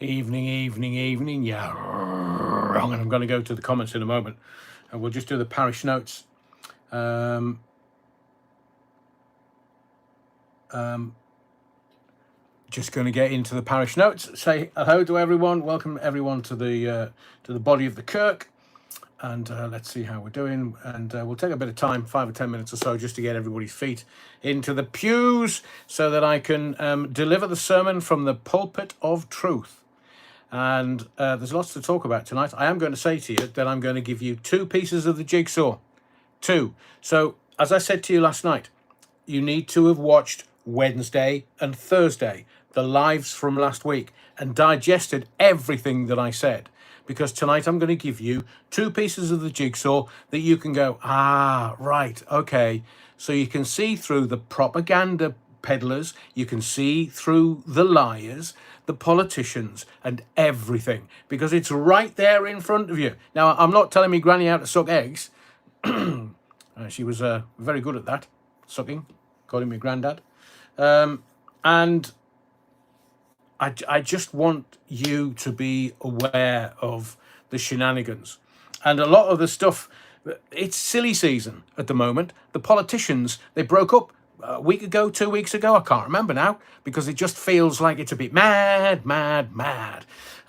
Evening. Yeah, wrong. And I'm going to go to the comments in a moment, and we'll just do the parish notes. Just going to get into the parish notes. Say hello to everyone. Welcome everyone to the body of the kirk, and let's see how we're doing. And we'll take a bit of time, 5 or 10 minutes or so, just to get everybody's feet into the pews, so that I can deliver the sermon from the pulpit of truth. And there's lots to talk about tonight. I am going to say to you that I'm going to give you 2 pieces of the jigsaw. 2. So, as I said to you last night, you need to have watched Wednesday and Thursday, the lives from last week, and digested everything that I said. Because tonight I'm going to give you 2 pieces of the jigsaw that you can go, right, okay. So you can see through the propaganda peddlers, you can see through the liars, the politicians, and everything, because it's right there in front of you. Now, I'm not telling me granny how to suck eggs. She was very good at that, sucking, calling me granddad. And I just want you to be aware of the shenanigans. And a lot of the stuff, it's silly season at the moment. The politicians, they broke up a week ago, 2 weeks ago, I can't remember now, because it just feels like it's a bit mad.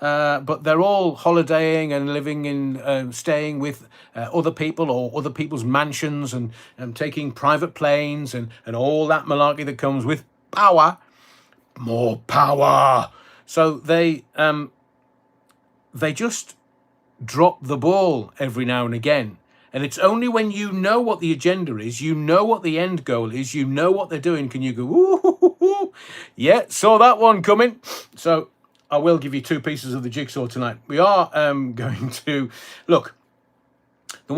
But they're all holidaying and living in, staying with other people or other people's mansions, and taking private planes and all that malarkey that comes with power. More power. So they just drop the ball every now and again. And it's only when you know what the agenda is, you know what the end goal is, you know what they're doing, can you go, ooh, yeah, saw that one coming. So I will give you 2 pieces of the jigsaw tonight. We are going to, look, the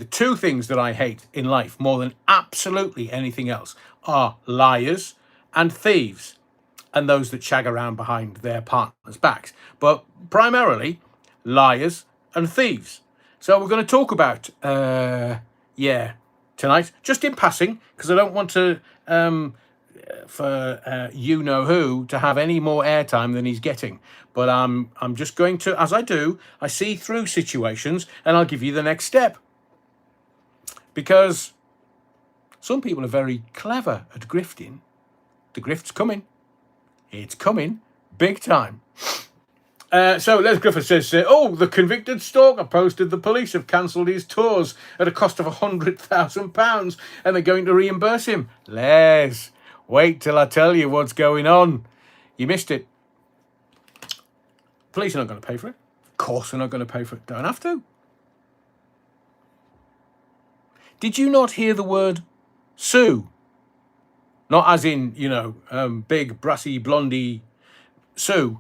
2 things that I hate in life more than absolutely anything else are liars and thieves, and those that shag around behind their partners' backs. But primarily, liars and thieves. So we're going to talk about, tonight, just in passing, because I don't want to, for you-know-who to have any more airtime than he's getting. But I'm just going to, as I do, I see through situations, and I'll give you the next step. Because some people are very clever at grifting. The grift's coming. It's coming big time. So Les Griffith says, the convicted stalker posted the police have cancelled his tours at a cost of £100,000 and they're going to reimburse him. Les, wait till I tell you what's going on. You missed it. Police are not going to pay for it. Of course they're not going to pay for it. Don't have to. Did you not hear the word Sue? Not as in, big, brassy, blondie Sue.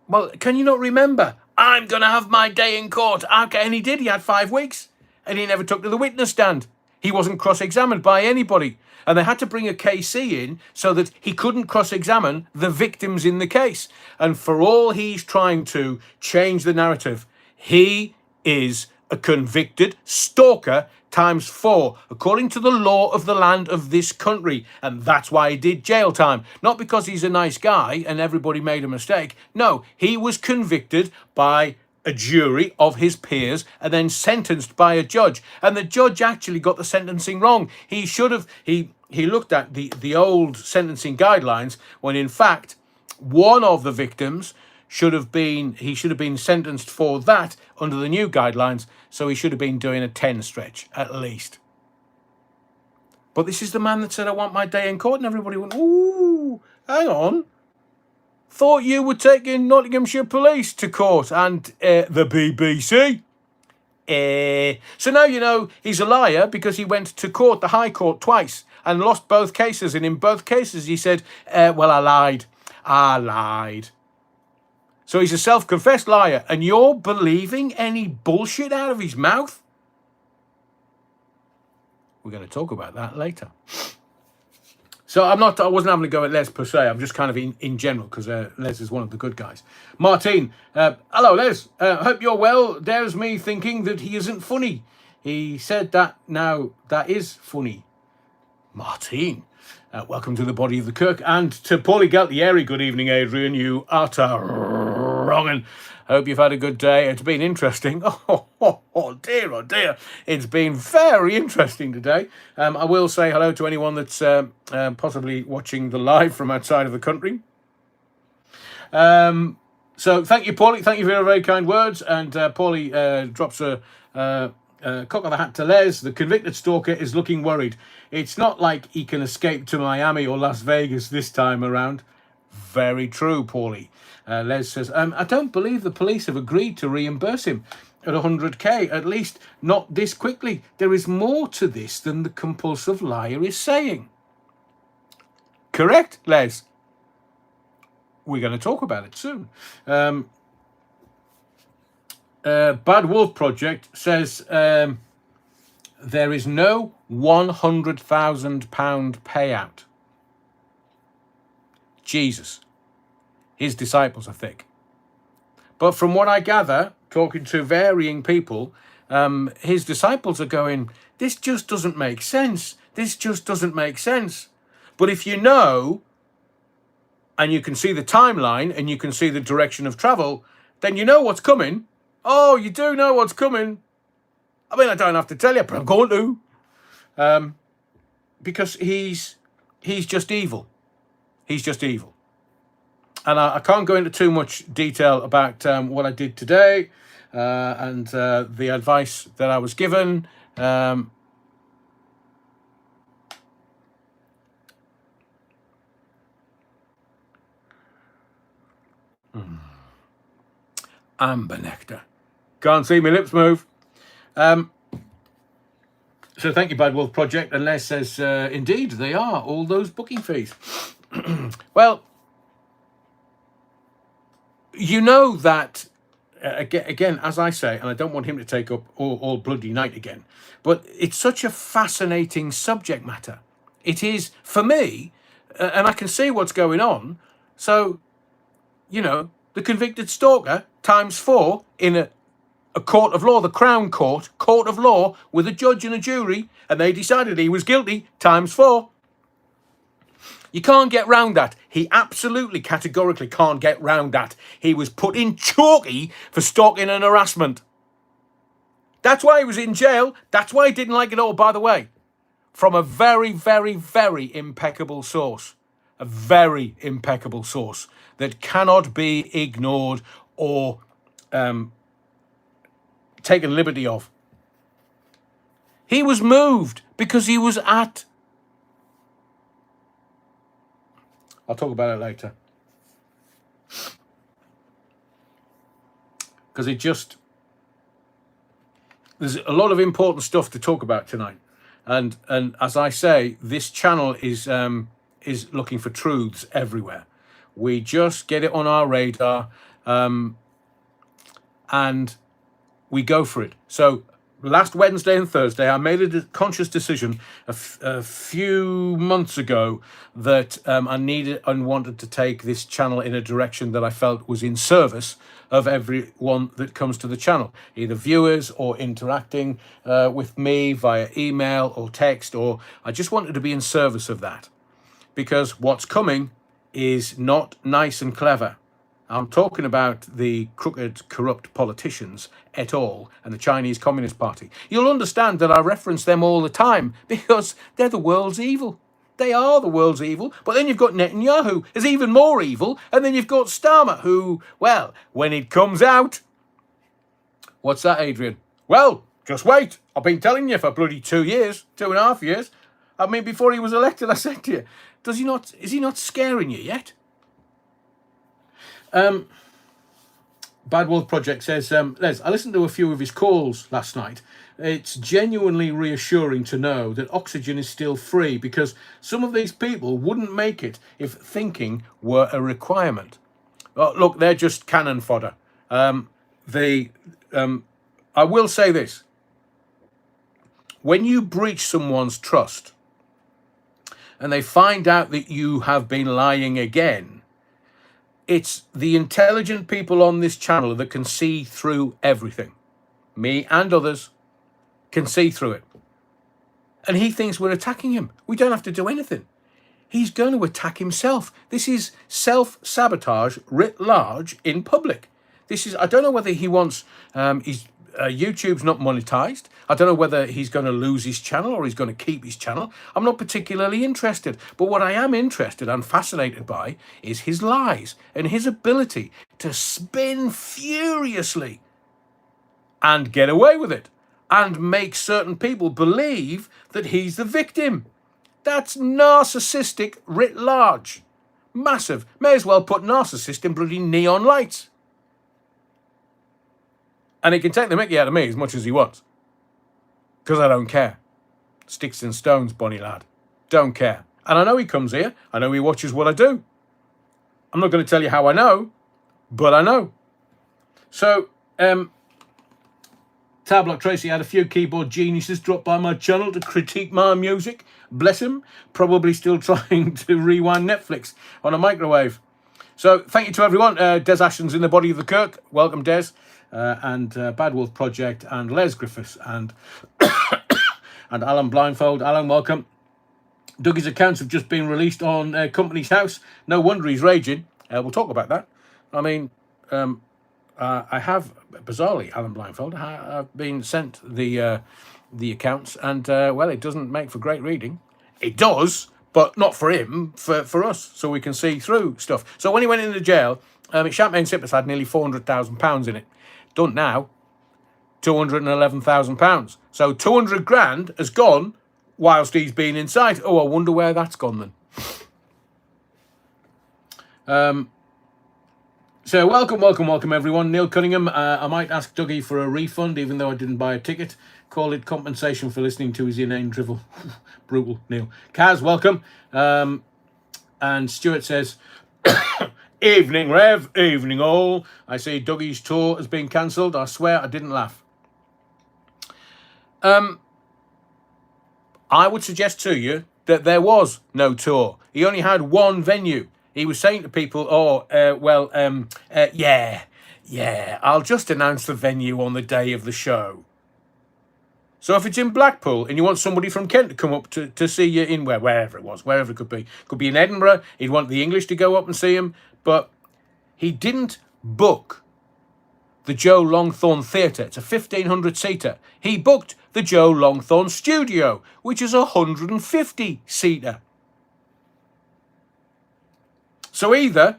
Well, can you not remember? I'm going to have my day in court. Okay, and he did. He had 5 weeks. And he never took to the witness stand. He wasn't cross-examined by anybody. And they had to bring a KC in so that he couldn't cross-examine the victims in the case. And for all he's trying to change the narrative, he is a convicted stalker times 4, according to the law of the land of this country. And that's why he did jail time. Not because he's a nice guy and everybody made a mistake. No, he was convicted by a jury of his peers and then sentenced by a judge. And the judge actually got the sentencing wrong. He should have, he looked at the old sentencing guidelines when in fact one of the victims should have been sentenced for that under the new guidelines, so he should have been doing a 10 stretch at least. But this is the man that said, I want my day in court, and everybody went, ooh, hang on. Thought you were taking Nottinghamshire police to court and the BBC. So now you know he's a liar because he went to court, the High Court, twice and lost both cases. And in both cases he said, well, I lied. So he's a self-confessed liar, and you're believing any bullshit out of his mouth? We're going to talk about that later. So I wasn't having to go at Les per se. I'm just kind of in general, because Les is one of the good guys. Martin, hello Les. Hope you're well. There's me thinking that he isn't funny. He said that now. That is funny. Martin. Welcome to the Body of the Kirk. And to Paulie Galtieri, good evening, Adrian. You utter wrong. And hope you've had a good day. It's been interesting. Oh dear. It's been very interesting today. I will say hello to anyone that's possibly watching the live from outside of the country. So thank you, Paulie. Thank you for your very kind words. And Paulie drops a cock of the hat to Les. The convicted stalker is looking worried. It's not like he can escape to Miami or Las Vegas this time around. Very true, Paulie. Les says, I don't believe the police have agreed to reimburse him at 100k, at least not this quickly. There is more to this than the compulsive liar is saying. Correct, Les? We're going to talk about it soon. Bad Wolf Project says there is no £100,000 payout. Jesus. His disciples are thick. But from what I gather, talking to varying people, his disciples are going, this just doesn't make sense. This just doesn't make sense. But if you know, and you can see the timeline, and you can see the direction of travel, then you know what's coming. Oh, you do know what's coming. I mean, I don't have to tell you, but I'm going to. Because he's just evil. He's just evil. And I can't go into too much detail about what I did today and the advice that I was given. Amber nectar. Can't see my lips move. So thank you, Bad Wolf Project. And Les says, indeed, they are, all those booking fees. Well, you know that, again, as I say, and I don't want him to take up all bloody night again, but it's such a fascinating subject matter. It is, for me, and I can see what's going on. So, you know, the convicted stalker times 4 in a court of law, the Crown Court, court of law, with a judge and a jury, and they decided he was guilty, times 4. You can't get round that. He absolutely, categorically can't get round that. He was put in chalky for stalking and harassment. That's why he was in jail. That's why he didn't like it all, by the way. From a very, very, very impeccable source. A very impeccable source that cannot be ignored or taken liberty of. He was moved because he was at... I'll talk about it later. Because it just... There's a lot of important stuff to talk about tonight. And as I say, this channel is looking for truths everywhere. We just get it on our radar and we go for it. So last Wednesday and Thursday, I made a conscious decision a few months ago that I needed and wanted to take this channel in a direction that I felt was in service of everyone that comes to the channel, either viewers or interacting with me via email or text, or I just wanted to be in service of that. Because what's coming is not nice and clever. I'm talking about the crooked, corrupt politicians et al. And the Chinese Communist Party. You'll understand that I reference them all the time because they're the world's evil. They are the world's evil. But then you've got Netanyahu, who's even more evil. And then you've got Starmer, who, well, when it comes out... What's that, Adrian? Well, just wait. I've been telling you for bloody 2 years, 2.5 years. I mean, before he was elected, I said to you, is he not scaring you yet? Bad Wolf Project says, Les, I listened to a few of his calls last night. It's genuinely reassuring to know that oxygen is still free because some of these people wouldn't make it if thinking were a requirement. Oh, look, they're just cannon fodder. I will say this. When you breach someone's trust and they find out that you have been lying again, it's the intelligent people on this channel that can see through everything. Me and others can see through it. And he thinks we're attacking him. We don't have to do anything. he's going to attack himself. This is self-sabotage writ large in public. This is, I don't know whether he wants, YouTube's not monetized. I don't know whether he's going to lose his channel or he's going to keep his channel. I'm not particularly interested. But what I am interested and fascinated by is his lies and his ability to spin furiously and get away with it and make certain people believe that he's the victim. That's narcissistic writ large. Massive. May as well put narcissist in bloody neon lights. And he can take the mickey out of me as much as he wants. Because I don't care. Sticks and stones, Bonnie lad. Don't care. And I know he comes here. I know he watches what I do. I'm not going to tell you how I know, but I know. So, Tablock Tracy had a few keyboard geniuses drop by my channel to critique my music. Bless him. Probably still trying to rewind Netflix on a microwave. So, thank you to everyone. Des Ashton's in the body of the Kirk. Welcome, Des. And Bad Wolf Project and Les Griffiths and and Alan Blindfold. Alan, welcome. Dougie's accounts have just been released on Company's House. No wonder he's raging. We'll talk about that. I mean, I have, bizarrely, Alan Blindfold, I've been sent the accounts, and, well, it doesn't make for great reading. It does, but not for him, for us, so we can see through stuff. So when he went into jail, Champagne Sippers had nearly £400,000 in it. Done now, £211,000. So 200 grand has gone whilst he's been inside. Oh, I wonder where that's gone then. So welcome everyone. Neil Cunningham. I might ask Dougie for a refund, even though I didn't buy a ticket. Call it compensation for listening to his inane drivel. Brutal, Neil. Kaz, welcome. And Stuart says, evening, Rev. Evening, all. I see Dougie's tour has been cancelled. I swear I didn't laugh. I would suggest to you that there was no tour. He only had one venue. He was saying to people, yeah, I'll just announce the venue on the day of the show. So if it's in Blackpool and you want somebody from Kent to come up to see you in wherever it was, wherever it could be. Could be in Edinburgh. He'd want the English to go up and see him. But he didn't book the Joe Longthorne Theatre. It's a 1,500-seater. He booked the Joe Longthorne Studio, which is a 150-seater. So either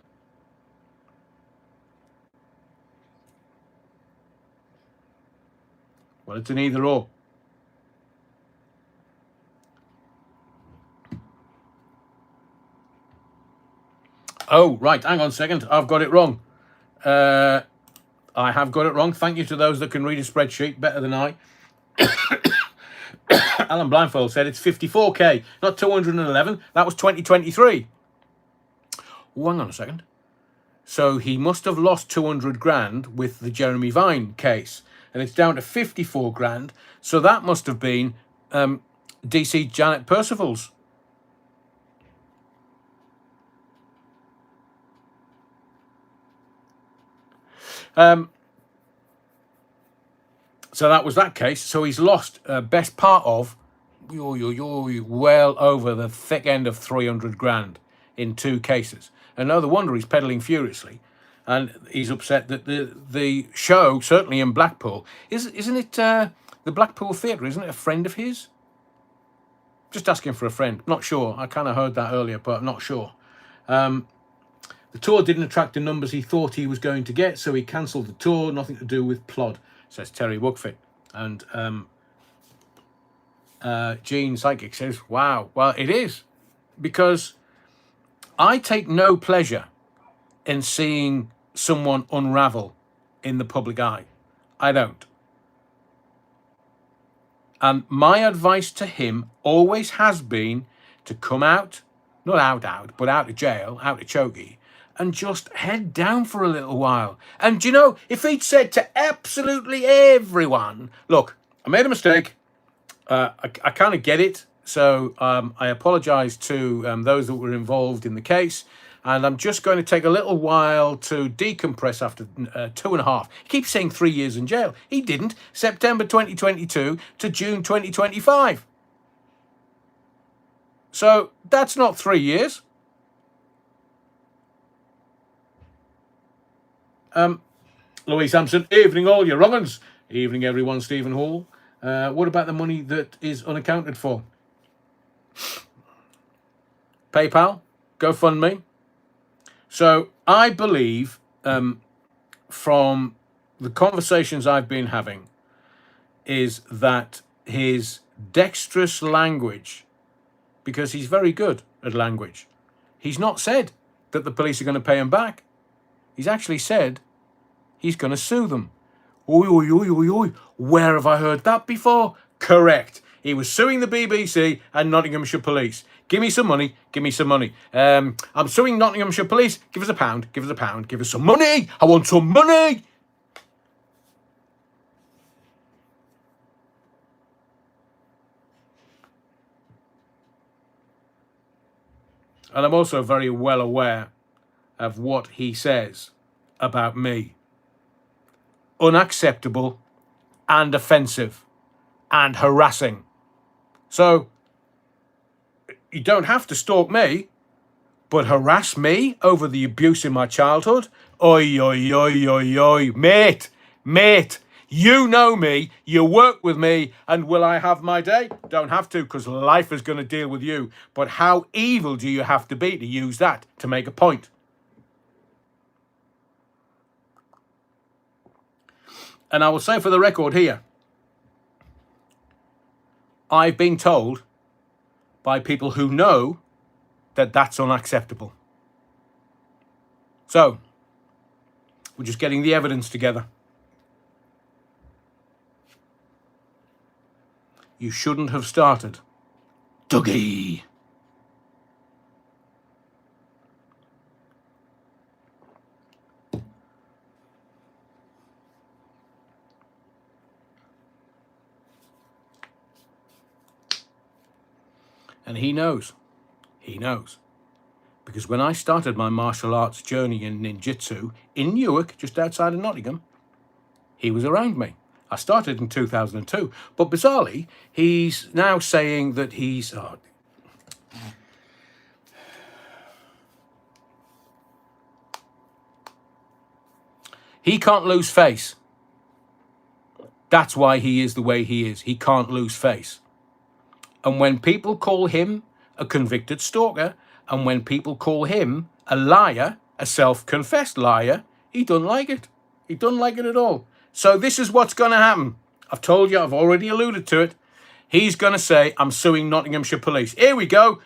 well, it's an either or. Oh, right, hang on a second. I've got it wrong. I have got it wrong. Thank you to those that can read a spreadsheet better than I. Alan Blindfold said it's 54k, not 211. That was 2023. Oh, hang on a second. So he must have lost 200 grand with the Jeremy Vine case. And it's down to 54 grand. So that must have been DC Janet Percival's. So that was that case. So he's lost best part of well over the thick end of 300 grand in two cases. And no wonder he's peddling furiously. And he's upset that the show, certainly in Blackpool, isn't it the Blackpool Theatre, isn't it a friend of his? Just asking for a friend. Not sure. I kind of heard that earlier, but I'm not sure. The tour didn't attract the numbers he thought he was going to get, so he cancelled the tour. Nothing to do with plod, says Terry Wookfit. And Gene Psychic says, wow. Well, it is. Because I take no pleasure in seeing someone unravel in the public eye. I don't. And my advice to him always has been to come out, not out, but out of jail, out of chokey, and just head down for a little while. And, you know, if he'd said to absolutely everyone, look, I made a mistake. I kind of get it. So I apologise to those that were involved in the case. And I'm just going to take a little while to decompress after 2.5. He keeps saying 3 years in jail. He didn't. September 2022 to June 2025. So that's not 3 years. Louise Sampson, evening all, you wrong-uns. Evening everyone, Stephen Hall. What about the money that is unaccounted for? PayPal, GoFundMe. So I believe from the conversations I've been having is that his dexterous language, because he's very good at language, he's not said that the police are going to pay him back. He's actually said he's going to sue them. Oi, oi, oi, oi, oi. Where have I heard that before? Correct. He was suing the BBC and Nottinghamshire Police. Give me some money. Give me some money. I'm suing Nottinghamshire Police. Give us a pound. Give us a pound. Give us some money. I want some money. And I'm also very well aware of what he says about me. Unacceptable and offensive and harassing. So you don't have to stalk me, but harass me over the abuse in my childhood? Oi, oi, oi, oi, oi. Mate, you know me, you work with me, and will I have my day? Don't have to, because life is going to deal with you. But how evil do you have to be to use that to make a point? And I will say for the record here, I've been told by people who know that that's unacceptable. So, we're just getting the evidence together. You shouldn't have started. Dougie. And he knows. He knows. Because when I started my martial arts journey in ninjutsu in Newark, just outside of Nottingham, he was around me. I started in 2002. But bizarrely, he's now saying that he's... he can't lose face. That's why he is the way he is. He can't lose face. And when people call him a convicted stalker, and when people call him a liar, a self-confessed liar, he doesn't like it. He doesn't like it at all. So this is what's going to happen. I've told you, I've already alluded to it. He's going to say, I'm suing Nottinghamshire Police. Here we go.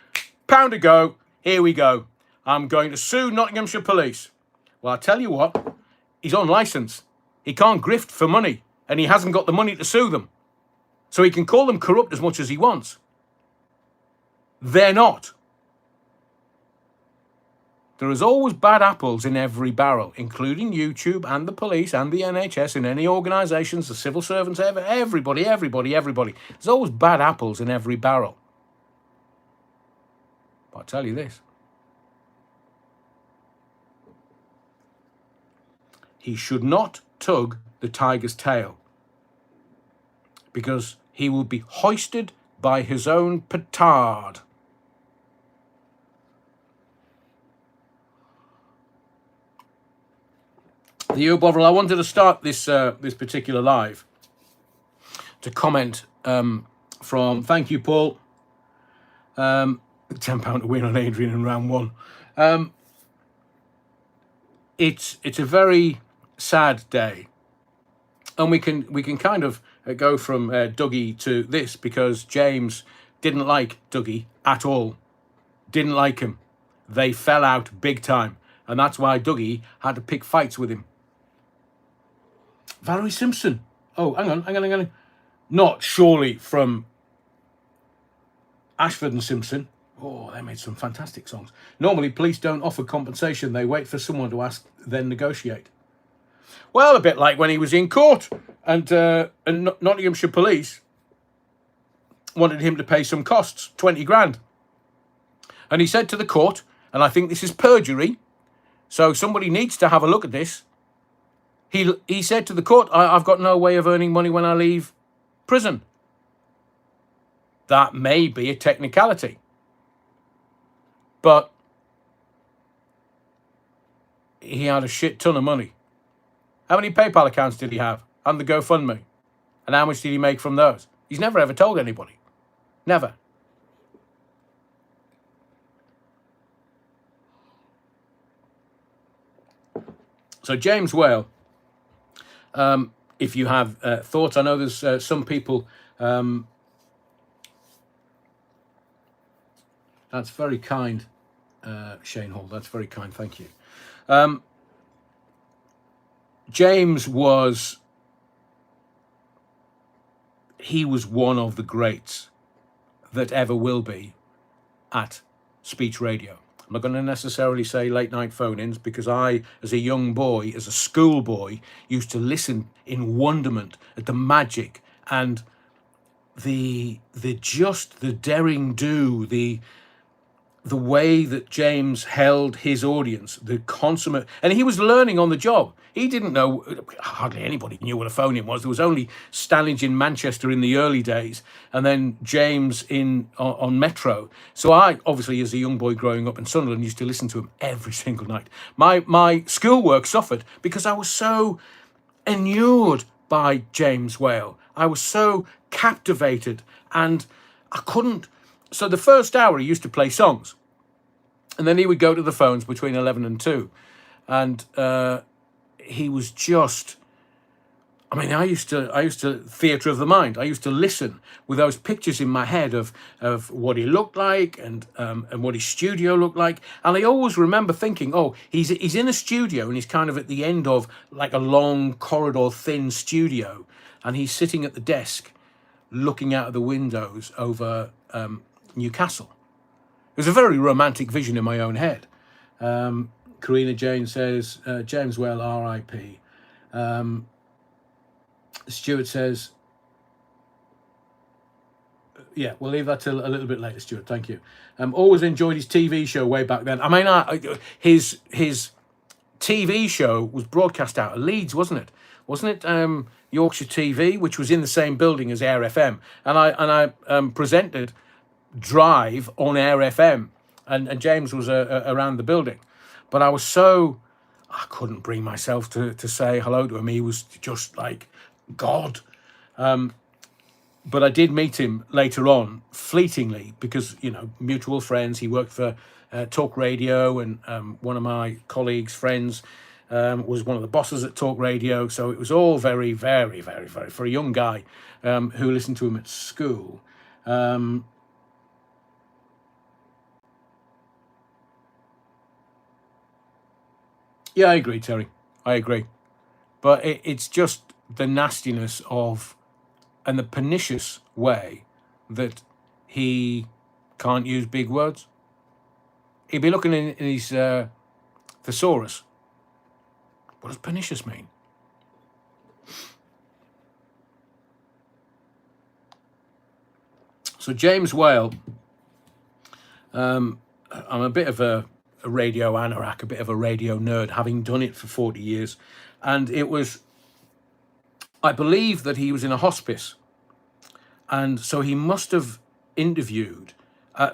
Pound a go. Here we go. I'm going to sue Nottinghamshire Police. Well, I'll tell you what. He's on licence. He can't grift for money. And he hasn't got the money to sue them. So he can call them corrupt as much as he wants. They're not. There is always bad apples in every barrel, including YouTube and the police and the NHS and any organisations, the civil servants, everybody. There's always bad apples in every barrel. But I'll tell you this. He should not tug the tiger's tail, because he will be hoisted by his own petard. The Bovril, I wanted to start this this particular live to comment from, thank you, Paul, £10 to win on Adrian in round one. It's a very sad day, and we can kind of go from Dougie to this, because James didn't like Dougie at all, didn't like him. They fell out big time, and that's why Dougie had to pick fights with him. Valerie Simpson. Oh, hang on. Not surely from Ashford and Simpson. Oh, they made some fantastic songs. Normally, police don't offer compensation. They wait for someone to ask, then negotiate. Well, a bit like when he was in court and Nottinghamshire Police wanted him to pay some costs, 20 grand. And he said to the court, and I think this is perjury, so somebody needs to have a look at this. He said to the court, I've got no way of earning money when I leave prison. That may be a technicality. But he had a shit ton of money. How many PayPal accounts did he have? And the GoFundMe? And how much did he make from those? He's never ever told anybody. Never. So James Whale, if you have thoughts, I know there's some people. That's very kind, Shane Hall. That's very kind. Thank you. James was. He was one of the greats that ever will be at speech radio. I'm not going to necessarily say late night phone-ins, because I, as a young boy, as a schoolboy, used to listen in wonderment at the magic and the daring do, the way that James held his audience, the consummate, and he was learning on the job. He didn't know, hardly anybody knew what a phone-in was. There was only Stanage in Manchester in the early days, and then James on Metro. So I, obviously, as a young boy growing up in Sunderland, used to listen to him every single night. My schoolwork suffered because I was so inured by James Whale. I was so captivated, and I couldn't. So the first hour he used to play songs, and then he would go to the phones between 11 and 2, and he was just. I mean, I used to theatre of the mind. I used to listen with those pictures in my head of what he looked like and what his studio looked like. And I always remember thinking, oh, he's in a studio and he's kind of at the end of like a long corridor, thin studio, and he's sitting at the desk, looking out of the windows over Newcastle. It was a very romantic vision in my own head. Karina Jane says, James Whale, R.I.P. Stuart says, yeah, we'll leave that till a little bit later, Stuart. Thank you. Always enjoyed his TV show way back then. I mean, his TV show was broadcast out of Leeds, wasn't it? Wasn't it Yorkshire TV, which was in the same building as Air FM? And I presented Drive on Air FM, and James was around the building. But I couldn't bring myself to say hello to him. He was just like God. But I did meet him later on, fleetingly, because, mutual friends. He worked for Talk Radio, and one of my colleagues' friends was one of the bosses at Talk Radio. So it was all very, very, very, very, for a young guy who listened to him at school. Yeah, I agree, Terry. I agree. But it's just the nastiness of, and the pernicious way that he can't use big words. He'd be looking in his thesaurus. What does pernicious mean? So James Whale, I'm a bit of a radio anorak, a bit of a radio nerd, having done it for 40 years. And it was, I believe that he was in a hospice. And so he must have interviewed,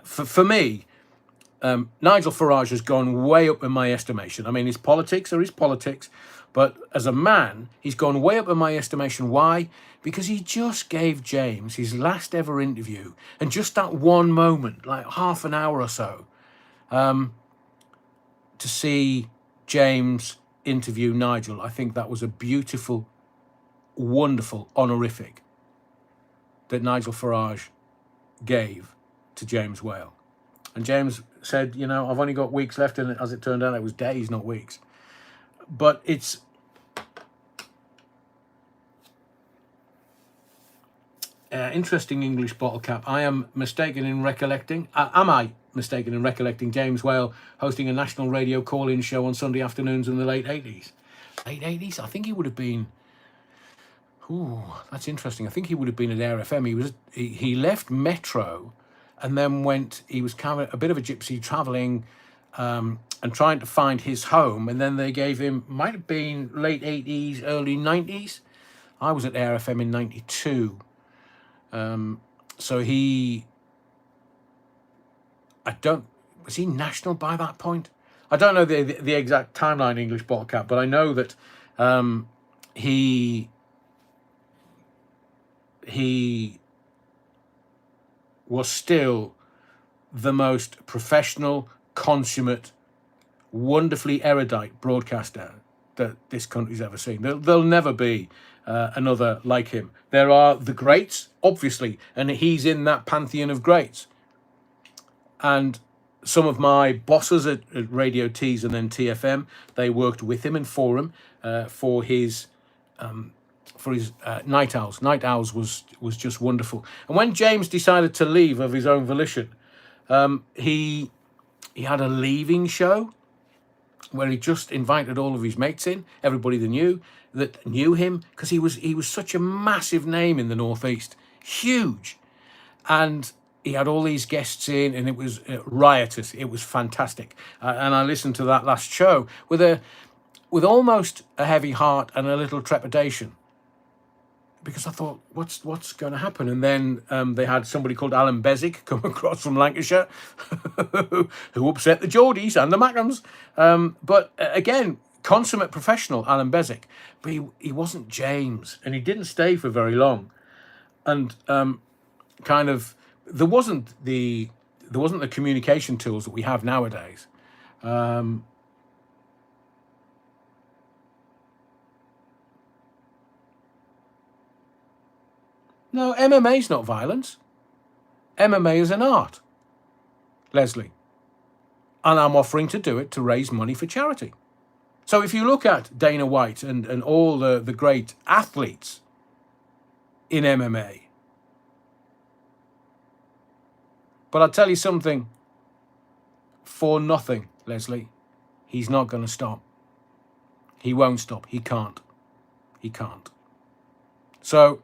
for me, Nigel Farage has gone way up in my estimation. I mean, his politics are his politics, but as a man, he's gone way up in my estimation. Why? Because he just gave James his last ever interview, and just that one moment, like half an hour or so, to see James interview Nigel. I think that was a beautiful, wonderful honorific that Nigel Farage gave to James Whale. And James said, I've only got weeks left, and as it turned out, it was days, not weeks. But it's interesting English bottle cap. I am mistaken in recollecting. Am I mistaken in recollecting James Whale hosting a national radio call-in show on Sunday afternoons in the late 80s? Late 80s? I think he would have been. Ooh, that's interesting. I think he would have been at Air FM. He left Metro, and then he was kind of a bit of a gypsy, travelling and trying to find his home. And then they gave him, might have been late 80s, early 90s. I was at Air FM in 92. So was he national by that point? I don't know the exact timeline, English bottle cap, but I know that he was still the most professional, consummate, wonderfully erudite broadcaster that this country's ever seen. There'll never be another like him. There are the greats, obviously, and he's in that pantheon of greats. And some of my bosses at Radio Tees and then TFM, they worked with him and for him for his Night Owls. Night Owls was just wonderful. And when James decided to leave of his own volition, he had a leaving show where he just invited all of his mates in, everybody that knew him, because he was such a massive name in the Northeast, huge, and he had all these guests in, and it was riotous. It was fantastic, and I listened to that last show with almost a heavy heart and a little trepidation, because I thought, what's going to happen? And then they had somebody called Alan Beswick come across from Lancashire, who upset the Geordies and the Mackhams. But again, consummate professional, Alan Beswick. But he wasn't James, and he didn't stay for very long. And there wasn't the communication tools that we have nowadays. No, MMA's not violence. MMA is an art, Leslie. And I'm offering to do it to raise money for charity. So if you look at Dana White and all the great athletes in MMA, but I'll tell you something, for nothing, Leslie, he's not going to stop. He won't stop. He can't. So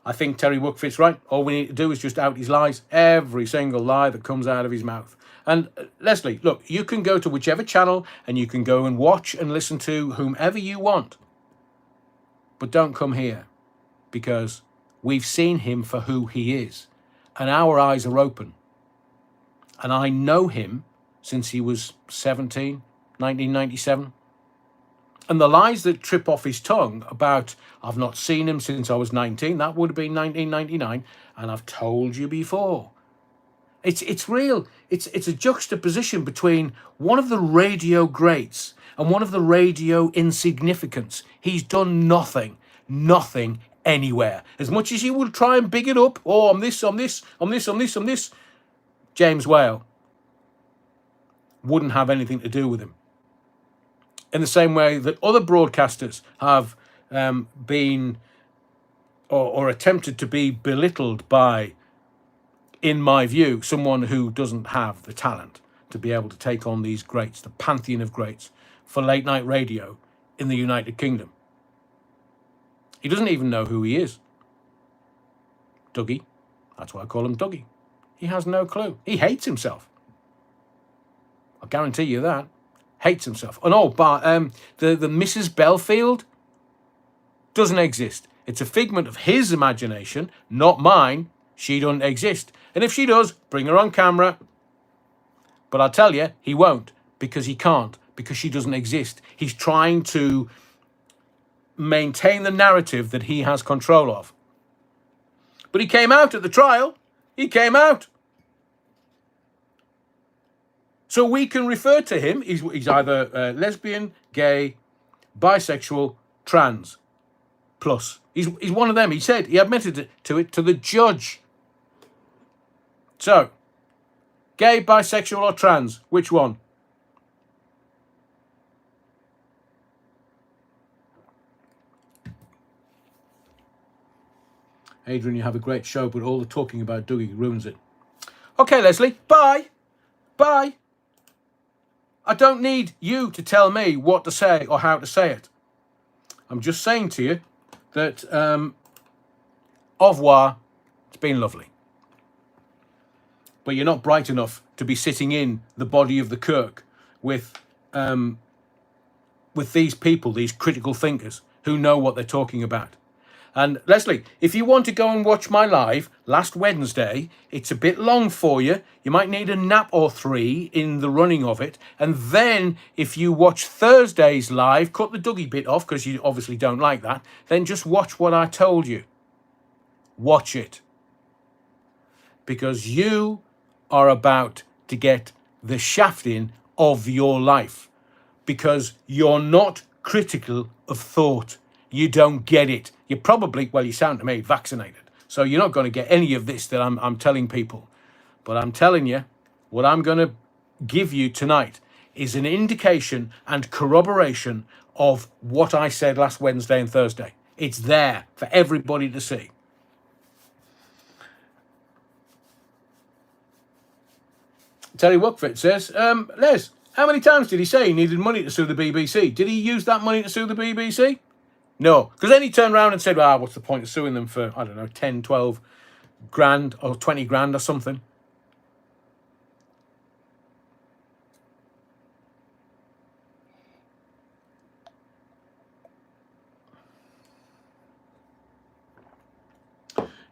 I think Terry Wookfit's right. All we need to do is just out his lies, every single lie that comes out of his mouth. And Leslie, look, you can go to whichever channel and you can go and watch and listen to whomever you want. But don't come here, because we've seen him for who he is. And our eyes are open. And I know him since he was 17, 1997. And the lies that trip off his tongue about, I've not seen him since I was 19, that would have been 1999, and I've told you before. It's real. It's a juxtaposition between one of the radio greats and one of the radio insignificants. He's done nothing anywhere. As much as you will try and big it up, I'm this, James Whale wouldn't have anything to do with him. In the same way that other broadcasters have been or attempted to be belittled by, in my view, someone who doesn't have the talent to be able to take on these greats, the pantheon of greats for late night radio in the United Kingdom. He doesn't even know who he is. Dougie. That's why I call him Dougie. He has no clue. He hates himself. I guarantee you that. Hates himself. And the Mrs. Belfield doesn't exist. It's a figment of his imagination, not mine. She doesn't exist. And if she does, bring her on camera. But I'll tell you, he won't, because he can't, because she doesn't exist. He's trying to maintain the narrative that he has control of. But he came out at the trial. He came out. So we can refer to him, he's either lesbian, gay, bisexual, trans, plus. He's one of them. He admitted to it to the judge. So, gay, bisexual or trans, which one? Adrian, you have a great show, but all the talking about Dougie ruins it. Okay, Leslie, bye. Bye. I don't need you to tell me what to say or how to say it. I'm just saying to you that au revoir, it's been lovely. But you're not bright enough to be sitting in the body of the Kirk with these people, these critical thinkers who know what they're talking about. And Leslie, if you want to go and watch my live last Wednesday, it's a bit long for you. You might need a nap or three in the running of it. And then if you watch Thursday's live, cut the Dougie bit off because you obviously don't like that. Then just watch what I told you. Watch it. Because you are about to get the shafting of your life. Because you're not critical of thought. You don't get it. You're probably, well, you sound to me, vaccinated. So you're not going to get any of this that I'm telling people. But I'm telling you, what I'm going to give you tonight is an indication and corroboration of what I said last Wednesday and Thursday. It's there for everybody to see. Terry Wuckford says, Les, how many times did he say he needed money to sue the BBC? Did he use that money to sue the BBC? No, because then he turned around and said, well, what's the point of suing them for, I don't know, 10, 12 grand or 20 grand or something?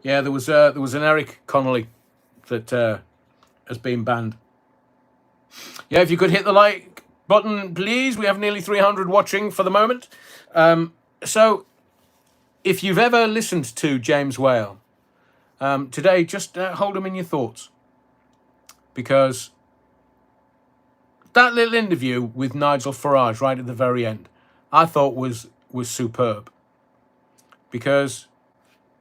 Yeah, there was an Eric Connolly that has been banned. Yeah, if you could hit the like button, please. We have nearly 300 watching for the moment. So if you've ever listened to James Whale, today, just hold him in your thoughts. Because that little interview with Nigel Farage right at the very end, I thought was superb. Because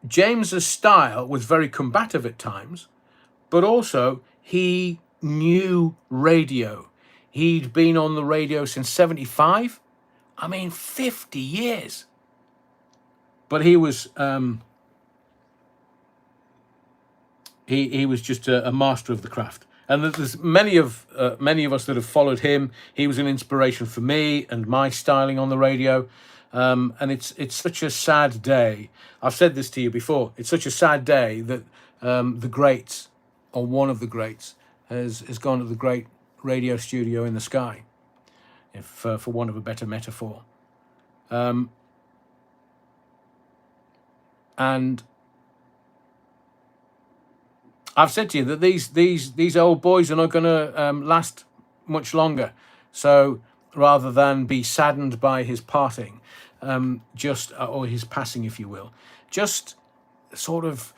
James's style was very combative at times, but also he knew radio. He'd been on the radio since 75. I mean, 50 years. But he was he was just a master of the craft. And there's many of us that have followed him. He was an inspiration for me and my styling on the radio. And it's such a sad day. I've said this to you before. It's such a sad day that the greats, or one of the greats, has gone to the great radio studio in the sky, if for want of a better metaphor. And I've said to you that these old boys are not going to last much longer. So rather than be saddened by his parting, or his passing, if you will, just sort of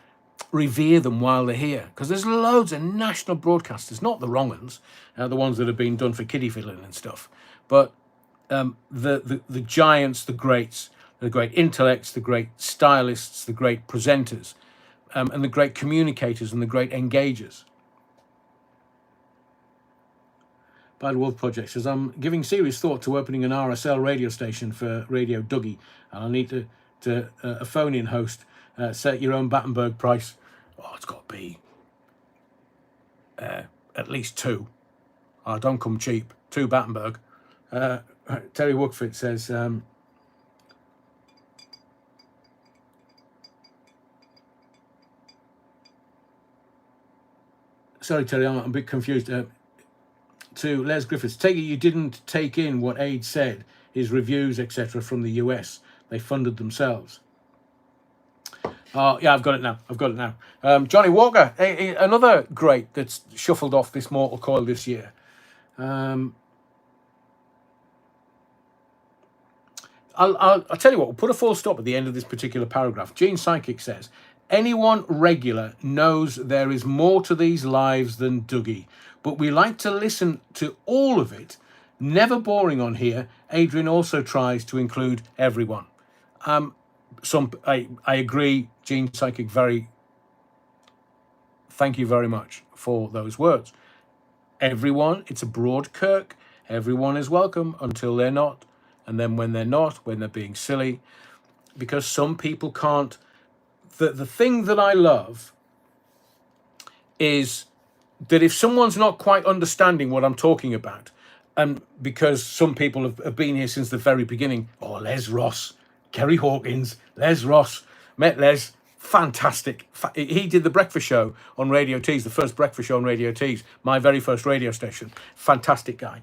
revere them while they're here. Because there's loads of national broadcasters, not the wrong ones, the ones that have been done for kiddie fiddling and stuff, but the giants, the greats, the great intellects, the great stylists, the great presenters, and the great communicators and the great engagers. Bad Wolf Project says, I'm giving serious thought to opening an RSL radio station for Radio Dougie, and I need to a phone-in host. Set your own Battenberg price. Oh, it's got to be at least 2. Oh, don't come cheap. 2 Battenberg. Terry Wuckford says, sorry, Terry, I'm a bit confused. To Les Griffiths, take it you didn't take in what Aid said, his reviews, etc. from the US. They funded themselves. Yeah, I've got it now. Johnny Walker, another great that's shuffled off this mortal coil this year. I'll tell you what, we'll put a full stop at the end of this particular paragraph. Gene Psychic says, anyone regular knows there is more to these lives than Dougie, but we like to listen to all of it. Never boring on here. Adrian also tries to include everyone. I agree, Gene Psychic, thank you very much for those words. Everyone, it's a broad kirk. Everyone is welcome until they're not. And then when they're not, when they're being silly, because some people can't. The thing that I love is that if someone's not quite understanding what I'm talking about, and because some people have been here since the very beginning, Les Ross, Kerry Hawkins, Les Ross, met Les, fantastic. He did the breakfast show on Radio Tees, the first breakfast show on Radio Tees, my very first radio station. Fantastic guy.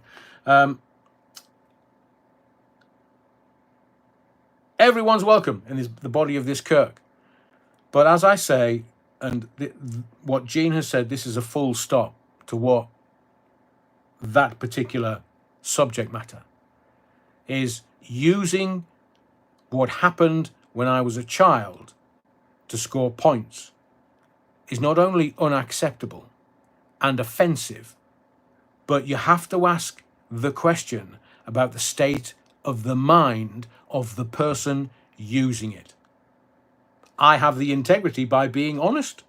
Everyone's welcome in the body of this kirk. But as I say, and what Jean has said, this is a full stop to what that particular subject matter is. Using what happened when I was a child to score points is not only unacceptable and offensive, but you have to ask the question about the state of the mind of the person using it. I have the integrity by being honest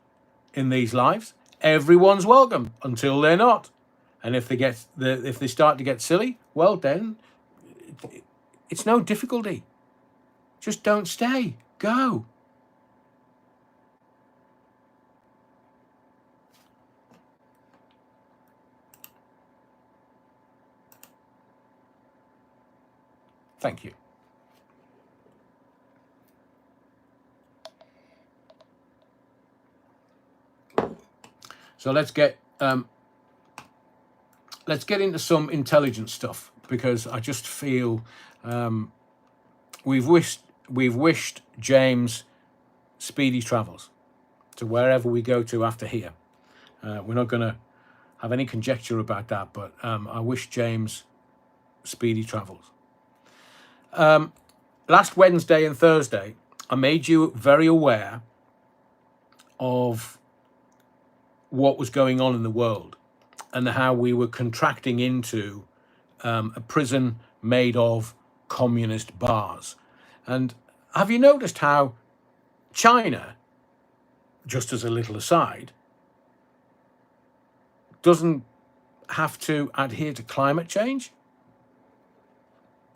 in these lives. Everyone's welcome until they're not. And if they start to get silly, well then it's no difficulty. Just don't stay. Go. Thank you. So let's get into some intelligent stuff, because I just feel we've wished James speedy travels to wherever we go to after here. We're not going to have any conjecture about that, but I wish James speedy travels. Last Wednesday and Thursday, I made you very aware of what was going on in the world and how we were contracting into a prison made of communist bars. And have you noticed how China, just as a little aside, doesn't have to adhere to climate change?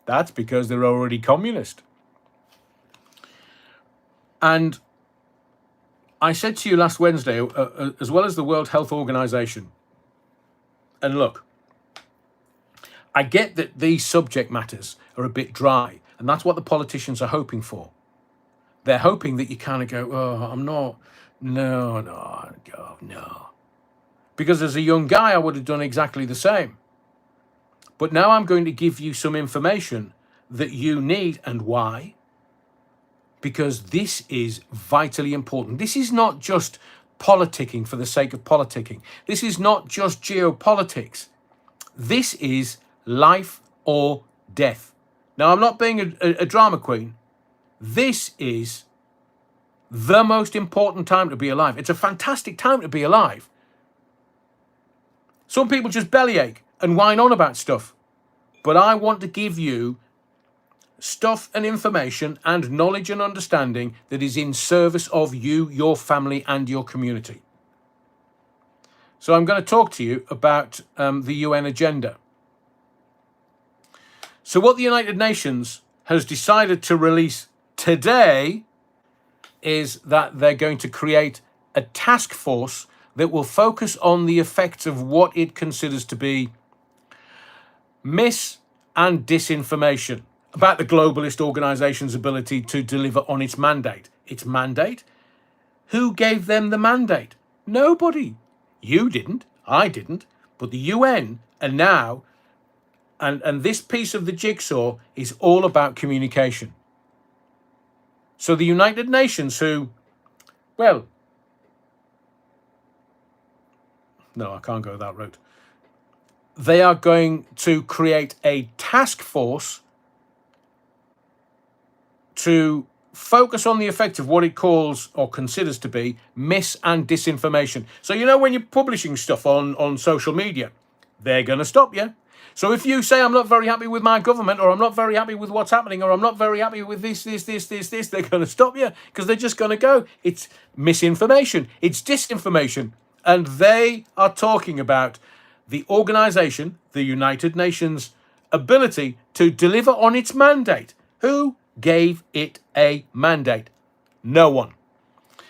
That's because they're already communist. And I said to you last Wednesday, as well as the World Health Organization, and look, I get that these subject matters are a bit dry, and that's what the politicians are hoping for. They're hoping that you kind of go, oh, I'm not, no. Because as a young guy, I would have done exactly the same. But now I'm going to give you some information that you need. And why? Because this is vitally important. This is not just politicking for the sake of politicking. This is not just geopolitics. This is life or death. Now, I'm not being a drama queen. This is the most important time to be alive. It's a fantastic time to be alive. Some people just bellyache and whine on about stuff. But I want to give you stuff and information and knowledge and understanding that is in service of you, your family, and your community. So I'm going to talk to you about the UN agenda. So what the United Nations has decided to release today is that they're going to create a task force that will focus on the effects of what it considers to be mis- and disinformation about the globalist organization's ability to deliver on its mandate. Its mandate? Who gave them the mandate? Nobody. You didn't. I didn't. But the UN are now, and this piece of the jigsaw is all about communication. So the United Nations, who, well, no, I can't go that route. They are going to create a task force to focus on the effect of what it calls or considers to be mis- and disinformation. So, you know, when you're publishing stuff on social media, they're going to stop you. So if you say, I'm not very happy with my government, or I'm not very happy with what's happening, or I'm not very happy with this, they're going to stop you, because they're just going to go, it's misinformation, it's disinformation. And they are talking about the organization, the United Nations, ability to deliver on its mandate. Who gave it a mandate? No one.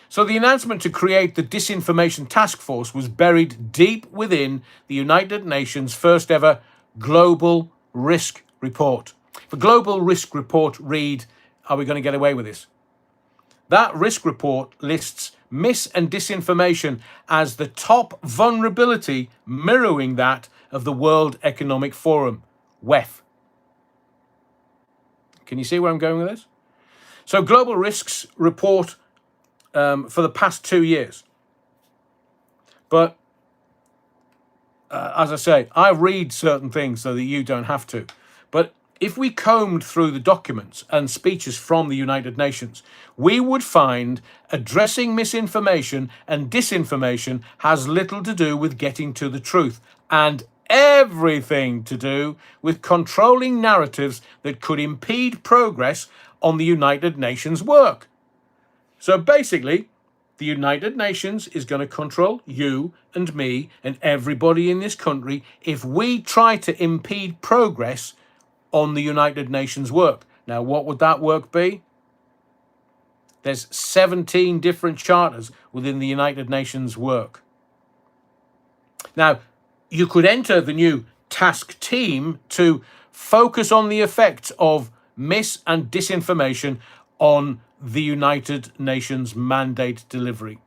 So the announcement to create the Disinformation Task Force was buried deep within the United Nations' first ever Global Risk Report. The Global Risk Report read, are we going to get away with this? That risk report lists mis- and disinformation as the top vulnerability, mirroring that of the World Economic Forum, WEF. Can you see where I'm going with this? So Global Risks report for the past 2 years. But as I say, I read certain things so that you don't have to. But if we combed through the documents and speeches from the United Nations, we would find addressing misinformation and disinformation has little to do with getting to the truth and everything to do with controlling narratives that could impede progress on the United Nations work. So basically, the United Nations is going to control you and me and everybody in this country if we try to impede progress on the United Nations work. Now, what would that work be? There's 17 different charters within the United Nations work. Now, you could enter the new task team to focus on the effects of mis and disinformation on the United Nations mandate delivery.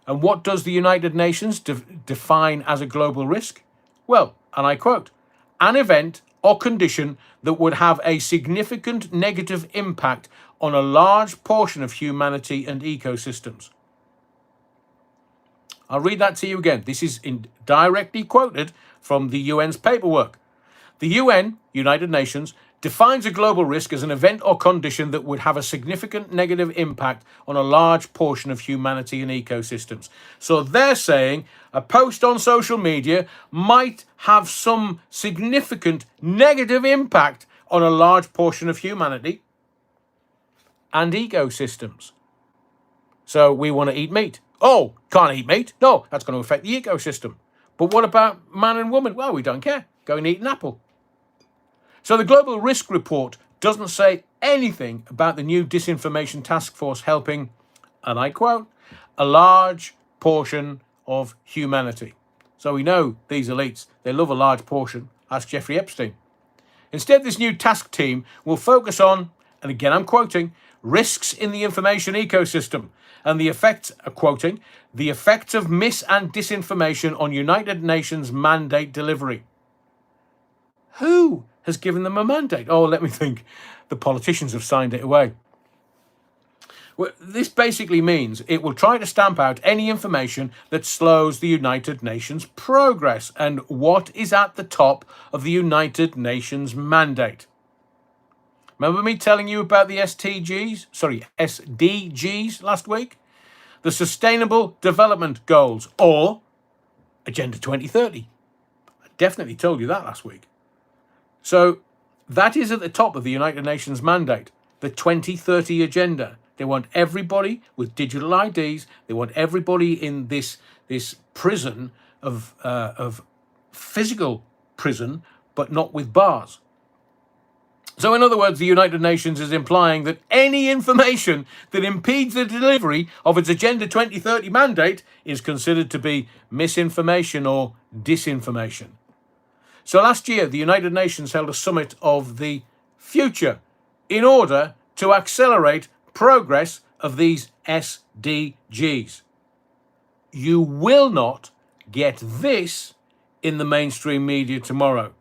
And what does the United Nations define as a global risk? Well, and I quote, an event or condition that would have a significant negative impact on a large portion of humanity and ecosystems. I'll read that to you again. This is directly quoted from the UN's paperwork. The UN, United Nations, defines a global risk as an event or condition that would have a significant negative impact on a large portion of humanity and ecosystems. So they're saying a post on social media might have some significant negative impact on a large portion of humanity and ecosystems. So we want to eat meat. Oh, can't eat meat? No, that's going to affect the ecosystem. But what about man and woman? Well, we don't care. Go and eat an apple. So the Global Risk Report doesn't say anything about the new disinformation task force helping, and I quote, a large portion of humanity. So we know these elites, they love a large portion. Ask Jeffrey Epstein. Instead, this new task team will focus on, and again I'm quoting, risks in the information ecosystem and the effects, quoting, the effects of mis and disinformation on United Nations mandate delivery. Who has given them a mandate? Oh, let me think. The politicians have signed it away. Well, this basically means it will try to stamp out any information that slows the United Nations progress. And what is at the top of the United Nations mandate? Remember me telling you about the SDGs last week? The Sustainable Development Goals, or Agenda 2030. I definitely told you that last week. So that is at the top of the United Nations mandate, the 2030 agenda. They want everybody with digital IDs. They want everybody in this prison of physical prison, but not with bars. So in other words, the United Nations is implying that any information that impedes the delivery of its Agenda 2030 mandate is considered to be misinformation or disinformation. So last year, the United Nations held a summit of the future in order to accelerate progress of these SDGs. You will not get this in the mainstream media tomorrow.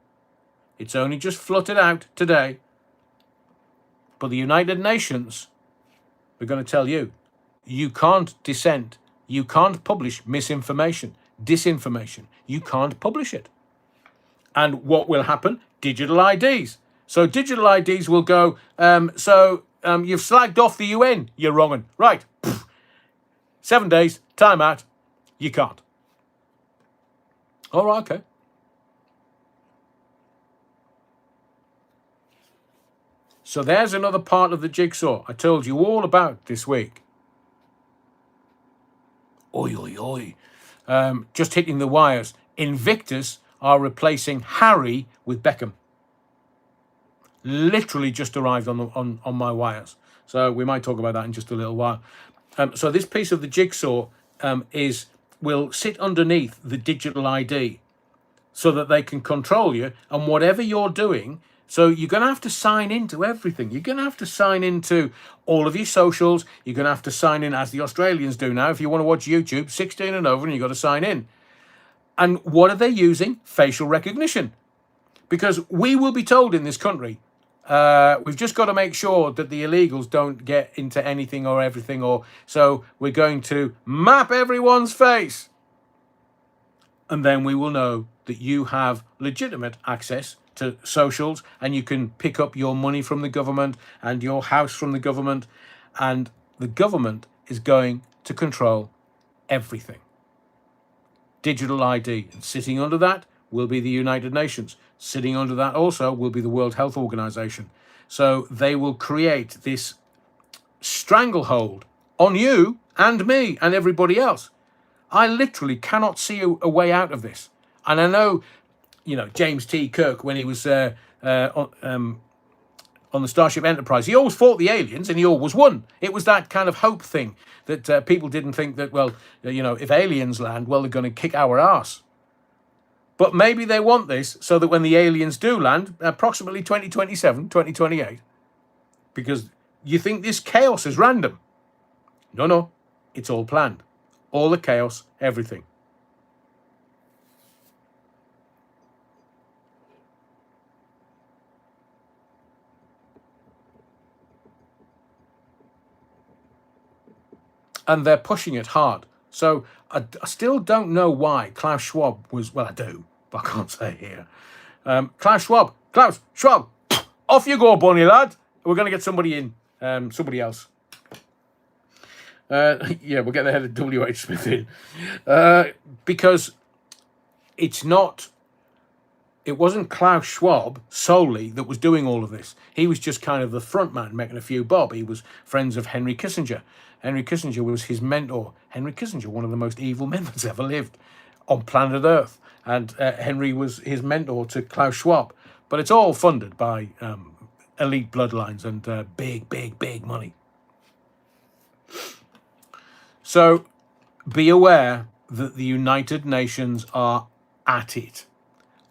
It's only just fluttered out today. But the United Nations are going to tell you, you can't dissent. You can't publish misinformation, disinformation. You can't publish it. And what will happen? Digital IDs. So digital IDs will go, you've slagged off the UN, you're wronging. Right. 7 days, time out. You can't. All right, okay. So there's another part of the jigsaw I told you all about this week. Oi, oi, oi. Just hitting the wires. Invictus are replacing Harry with Beckham. Literally just arrived on my wires. So we might talk about that in just a little while. So this piece of the jigsaw will sit underneath the digital ID so that they can control you and whatever you're doing. So you're going to have to sign into everything. You're going to have to sign into all of your socials. You're going to have to sign in, as the Australians do now. If you want to watch YouTube, 16 and over, and you've got to sign in. And what are they using? Facial recognition. Because we will be told in this country, We've just got to make sure that the illegals don't get into anything or everything, or so we're going to map everyone's face. And then we will know that you have legitimate access to socials and you can pick up your money from the government and your house from the government. And the government is going to control everything. Digital ID. And sitting under that will be the United Nations. Sitting under that also will be the World Health Organization. So they will create this stranglehold on you and me and everybody else. I literally cannot see a way out of this. And I know, James T. Kirk, when he was on the Starship Enterprise, he always fought the aliens and he always won. It was that kind of hope thing that people didn't think that, if aliens land, they're going to kick our ass. But maybe they want this so that when the aliens do land, approximately 2027, 2028, because you think this chaos is random. No, it's all planned. All the chaos, everything. And they're pushing it hard. So I still don't know why Klaus Schwab was, I do, but I can't say here. Klaus Schwab, off you go, bunny lad. We're going to get somebody in, somebody else. We'll get the head of W.H. Smith in. Because it wasn't Klaus Schwab solely that was doing all of this. He was just kind of the front man making a few bob. He was friends of Henry Kissinger. Henry Kissinger was his mentor. Henry Kissinger, one of the most evil men that's ever lived on planet Earth. And Henry was his mentor to Klaus Schwab. But it's all funded by elite bloodlines and big money. So be aware that the United Nations are at it.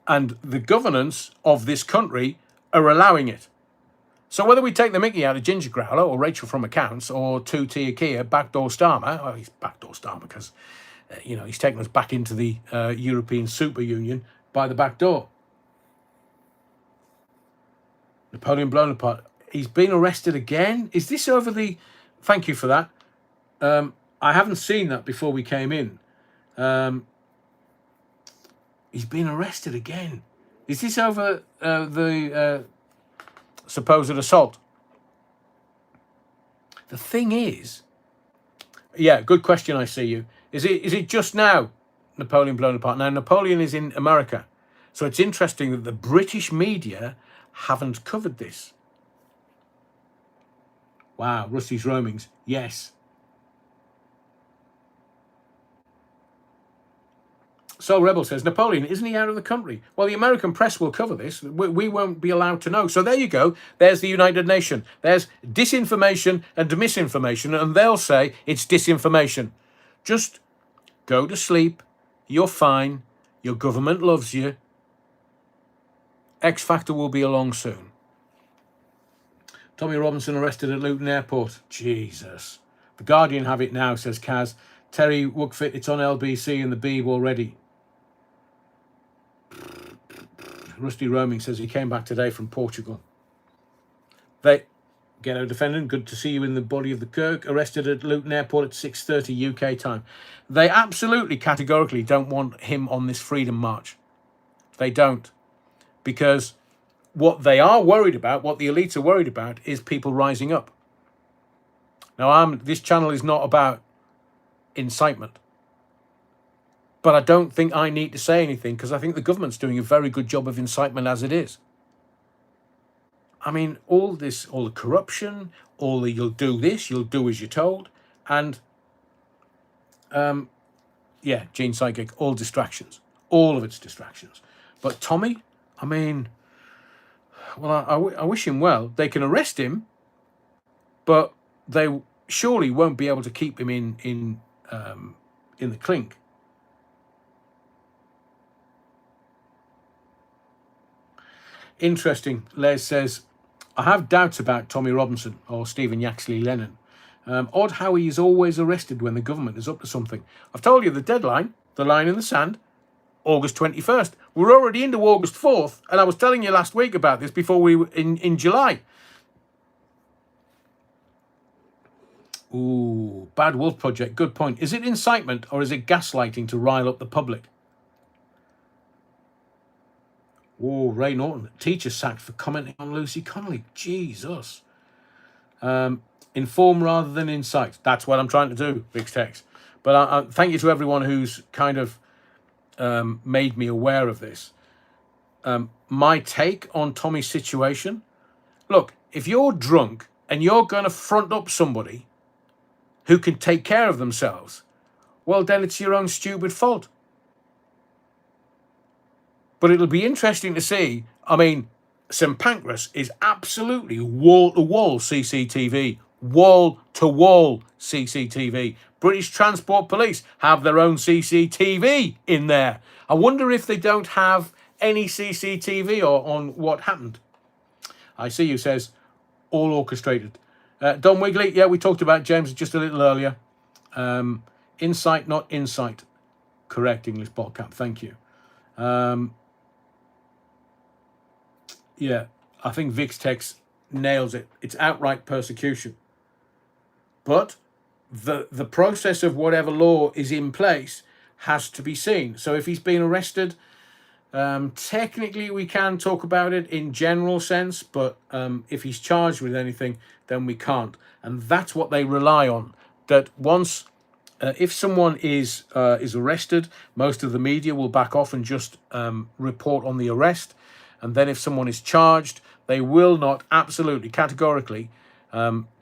And the governance of this country are allowing it. So whether we take the mickey out of Ginger Growler or Rachel from Accounts or 2T Ikea, Backdoor Starmer, he's Backdoor Starmer because, he's taken us back into the European Super Union by the back door. Napoleon Bonaparte, he's been arrested again. Is this over the... Thank you for that. I haven't seen that before we came in. He's been arrested again. Is this over the supposed assault? The thing is, good question. I see you. Is it just now, Napoleon Bonaparte? Now Napoleon is in America, so it's interesting that the British media haven't covered this. Wow, Rusty's roamings. Yes. So Rebel says, Napoleon, isn't he out of the country? Well, the American press will cover this. We won't be allowed to know. So there you go. There's the United Nations. There's disinformation and misinformation, and they'll say it's disinformation. Just go to sleep. You're fine. Your government loves you. X Factor will be along soon. Tommy Robinson arrested at Luton Airport. Jesus. The Guardian have it now, says Kaz. Terry Wookfit, it's on LBC and the Beeb already. Rusty Roaming says he came back today from Portugal. Ghetto Defendant, good to see you in the body of the Kirk. Arrested at Luton Airport at 6:30 UK time. They absolutely categorically don't want him on this freedom march. They don't. Because what they are worried about, what the elites are worried about, is people rising up. Now, this channel is not about incitement. But I don't think I need to say anything because I think the government's doing a very good job of incitement as it is. I mean, all the corruption, all the you'll do this, you'll do as you're told, and Gene Psychic, all distractions. All of it's distractions. But Tommy, I mean, well, I wish him well. They can arrest him, but they surely won't be able to keep him in the clink. Interesting. Les says, I have doubts about Tommy Robinson or Stephen Yaxley Lennon. Odd how he is always arrested when the government is up to something. I've told you the deadline, the line in the sand, August 21st. We're already into August 4th, and I was telling you last week about this before we were in July. Ooh, Bad Wolf Project, good point. Is it incitement or is it gaslighting to rile up the public? Oh, Ray Norton, teacher sacked for commenting on Lucy Connolly. Jesus. Inform rather than incite. That's what I'm trying to do, Vix Tex. But I thank you to everyone who's kind of made me aware of this. My take on Tommy's situation. Look, if you're drunk and you're going to front up somebody who can take care of themselves, well, then it's your own stupid fault. But it'll be interesting to see. I mean, St Pancras is absolutely wall-to-wall CCTV. Wall-to-wall CCTV. British Transport Police have their own CCTV in there. I wonder if they don't have any CCTV on what happened. I see you says, all orchestrated. Don Wigley, yeah, we talked about James just a little earlier. Insight, not insight. Correct, English ball cap, thank you. Yeah, I think Vix Tex nails it. It's outright persecution. But the process of whatever law is in place has to be seen. So if he's been arrested, technically we can talk about it in general sense, but if he's charged with anything, then we can't. And that's what they rely on. That once, if someone is arrested, most of the media will back off and just report on the arrest. And then if someone is charged, they will not absolutely, categorically,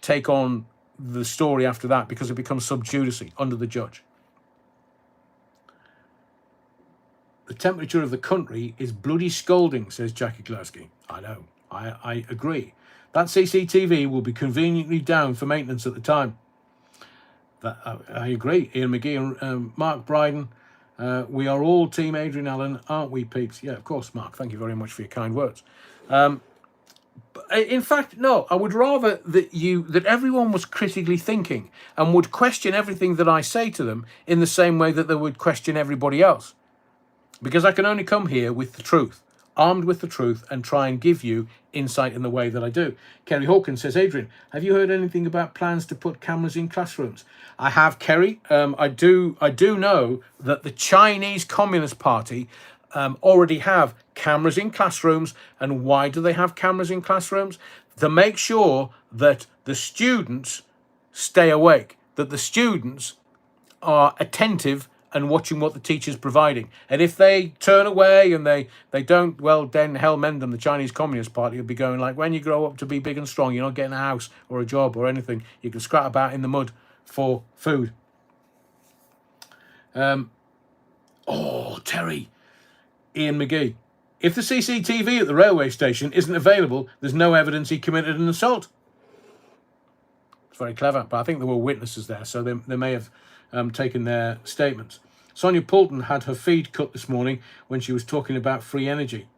take on the story after that because it becomes sub judice under the judge. The temperature of the country is bloody scalding, says Jackie Glasky. I know. I agree. That CCTV will be conveniently down for maintenance at the time. I agree. Ian McGee and Mark Bryden. We are all Team Adrian Allen, aren't we, peeps? Yeah, of course, Mark. Thank you very much for your kind words. In fact, no, I would rather that everyone was critically thinking and would question everything that I say to them in the same way that they would question everybody else. Because I can only come here with the truth, armed with the truth, and try and give you insight in the way that I do. Kerry Hawkins says, Adrian, have you heard anything about plans to put cameras in classrooms? I have, Kerry. I do know that the Chinese Communist Party already have cameras in classrooms. And why do they have cameras in classrooms? To make sure that the students stay awake, that the students are attentive and watching what the teacher's providing. And if they turn away and they don't, well, then hell mend them. The Chinese Communist Party will be going like, when you grow up to be big and strong, you're not getting a house or a job or anything. You can scrap about in the mud for food. Terry. Ian McGee. If the CCTV at the railway station isn't available, there's no evidence he committed an assault. It's very clever, but I think there were witnesses there, so they may have taken their statements. Sonia Poulton had her feed cut this morning when she was talking about free energy.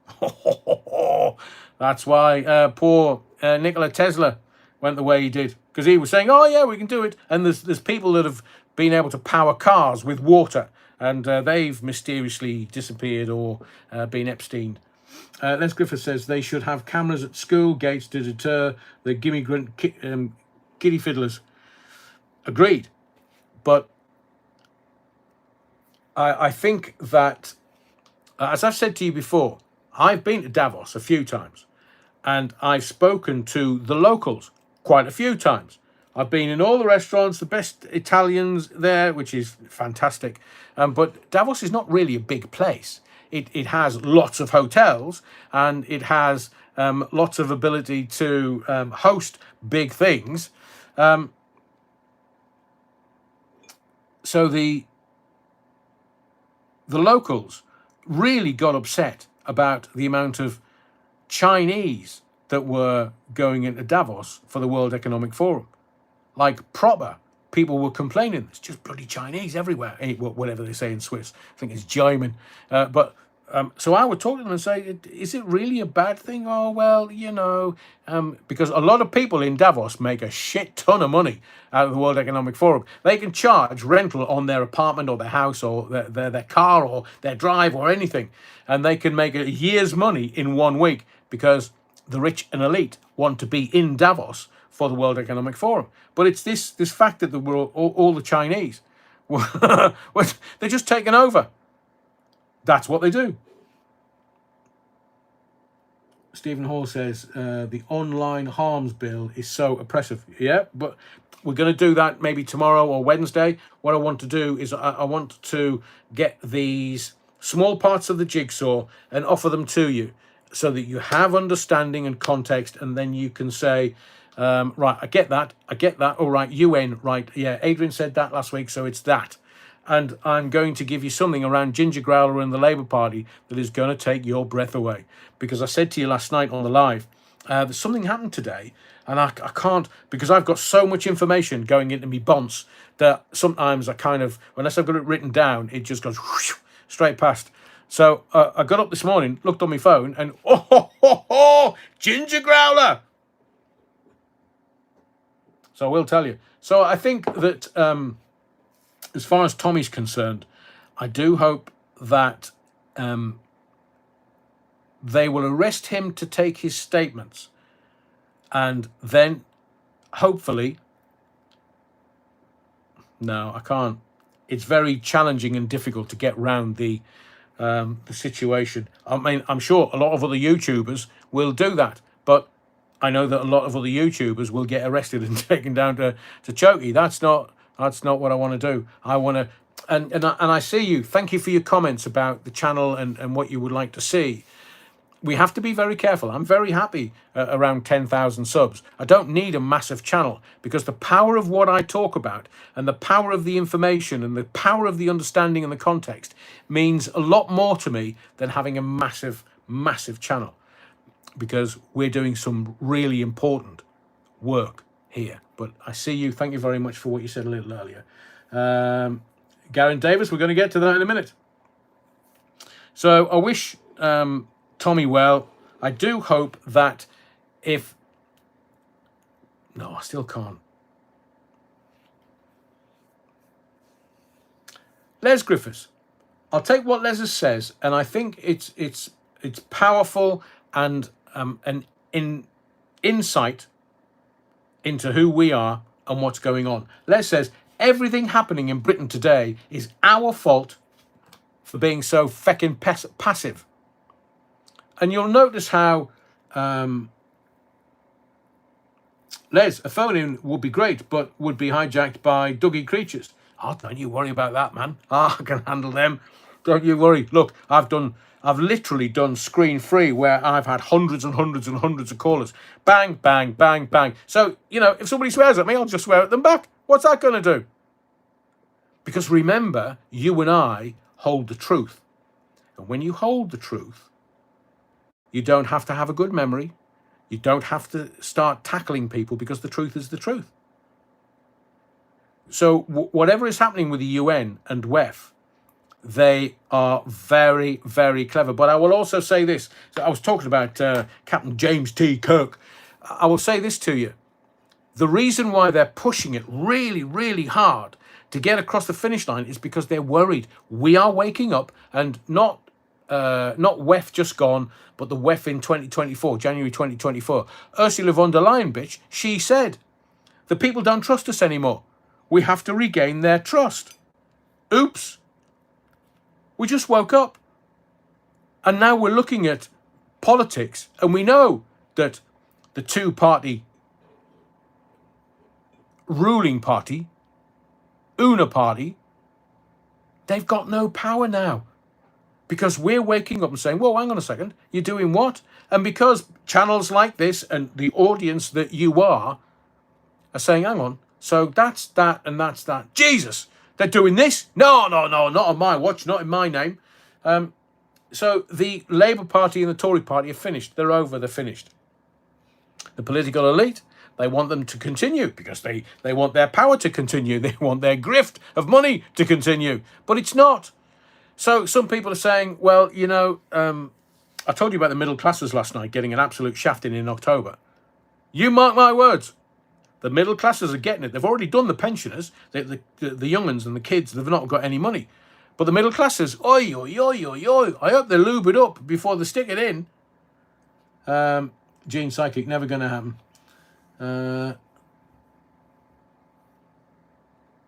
That's why poor Nikola Tesla went the way he did, because he was saying, oh yeah, we can do it. And there's people that have been able to power cars with water, and they've mysteriously disappeared or been Epsteined. Les Griffith says they should have cameras at school gates to deter the immigrant kiddie fiddlers. Agreed. But I think that, as I've said to you before, I've been to Davos a few times, and I've spoken to the locals quite a few times. I've been in all the restaurants, the best Italians there, which is fantastic. But Davos is not really a big place. It has lots of hotels, and it has lots of ability to host big things. So the locals really got upset about the amount of Chinese that were going into Davos for the World Economic Forum. Like proper, people were complaining, it's just bloody Chinese everywhere. Whatever they say in Swiss, I think it's German. But So I would talk to them and say, is it really a bad thing? Oh, well, because a lot of people in Davos make a shit ton of money out of the World Economic Forum. They can charge rental on their apartment or their house or their car or their drive or anything. And they can make a year's money in 1 week because the rich and elite want to be in Davos for the World Economic Forum. But it's this fact that we're all the Chinese, they're just taking over. That's what they do. Stephen Hall says the online harms bill is so oppressive. Yeah, but we're going to do that maybe tomorrow or Wednesday. What I want to do is I want to get these small parts of the jigsaw and offer them to you so that you have understanding and context, and then you can say, right, I get that. All right, UN, right. Yeah, Adrian said that last week, so it's that. And I'm going to give you something around Ginger Growler and the Labour Party that is going to take your breath away. Because I said to you last night on the live, that something happened today, and I can't, because I've got so much information going into me bonds that sometimes I kind of, unless I've got it written down, it just goes whoosh, straight past. So I got up this morning, looked on my phone, and Ginger Growler. So I will tell you. So I think that as far as Tommy's concerned, I do hope that they will arrest him to take his statements, and then hopefully, no, I can't. It's very challenging and difficult to get round the situation. I mean, I'm sure a lot of other YouTubers will do that, but I know that a lot of other YouTubers will get arrested and taken down to Chokey. That's not what I want to do. I want to, and I see you. Thank you for your comments about the channel and what you would like to see. We have to be very careful. I'm very happy around 10,000 subs. I don't need a massive channel, because the power of what I talk about and the power of the information and the power of the understanding and the context means a lot more to me than having a massive channel, because we're doing some really important work here. But I see you. Thank you very much for what you said a little earlier. Garen Davis, we're going to get to that in a minute. So I wish Tommy well. I do hope that if... No, I still can't. Les Griffiths. I'll take what Les says, and I think it's powerful and an insight into who we are and what's going on. Les says, everything happening in Britain today is our fault for being so feckin' passive. And you'll notice how, Les, a phone-in would be great, but would be hijacked by Dougie creatures. Oh, don't you worry about that, man. I can handle them. Don't you worry. Look, I've literally done screen free where I've had hundreds and hundreds and hundreds of callers. Bang, bang, bang, bang. So, if somebody swears at me, I'll just swear at them back. What's that going to do? Because remember, you and I hold the truth. And when you hold the truth, you don't have to have a good memory. You don't have to start tackling people, because the truth is the truth. So whatever is happening with the UN and WEF, they are very, very clever. But I will also say this. So I was talking about Captain James T. Kirk. I will say this to you. The reason why they're pushing it really, really hard to get across the finish line is because they're worried. We are waking up, and not WEF just gone, but the WEF in 2024, January 2024. Ursula von der Leyen, bitch, she said, the people don't trust us anymore. We have to regain their trust. Oops. We just woke up. And now we're looking at politics, and we know that the two-party ruling party, Una party, they've got no power now. Because we're waking up and saying, whoa, hang on a second, you're doing what? And because channels like this and the audience that you are saying, hang on, so that's that and that's that. Jesus, they're doing this? No, not on my watch, not in my name. So the Labour Party and the Tory Party are finished. They're over, they're finished. The political elite, they want them to continue because they want their power to continue. They want their grift of money to continue. But it's not. So some people are saying, well, I told you about the middle classes last night getting an absolute shafting in October. You mark my words. The middle classes are getting it. They've already done the pensioners, the young uns and the kids. They've not got any money. But the middle classes, oi, oi, oi, oi, oi. I hope they lube it up before they stick it in. Gene Psychic, never going to happen.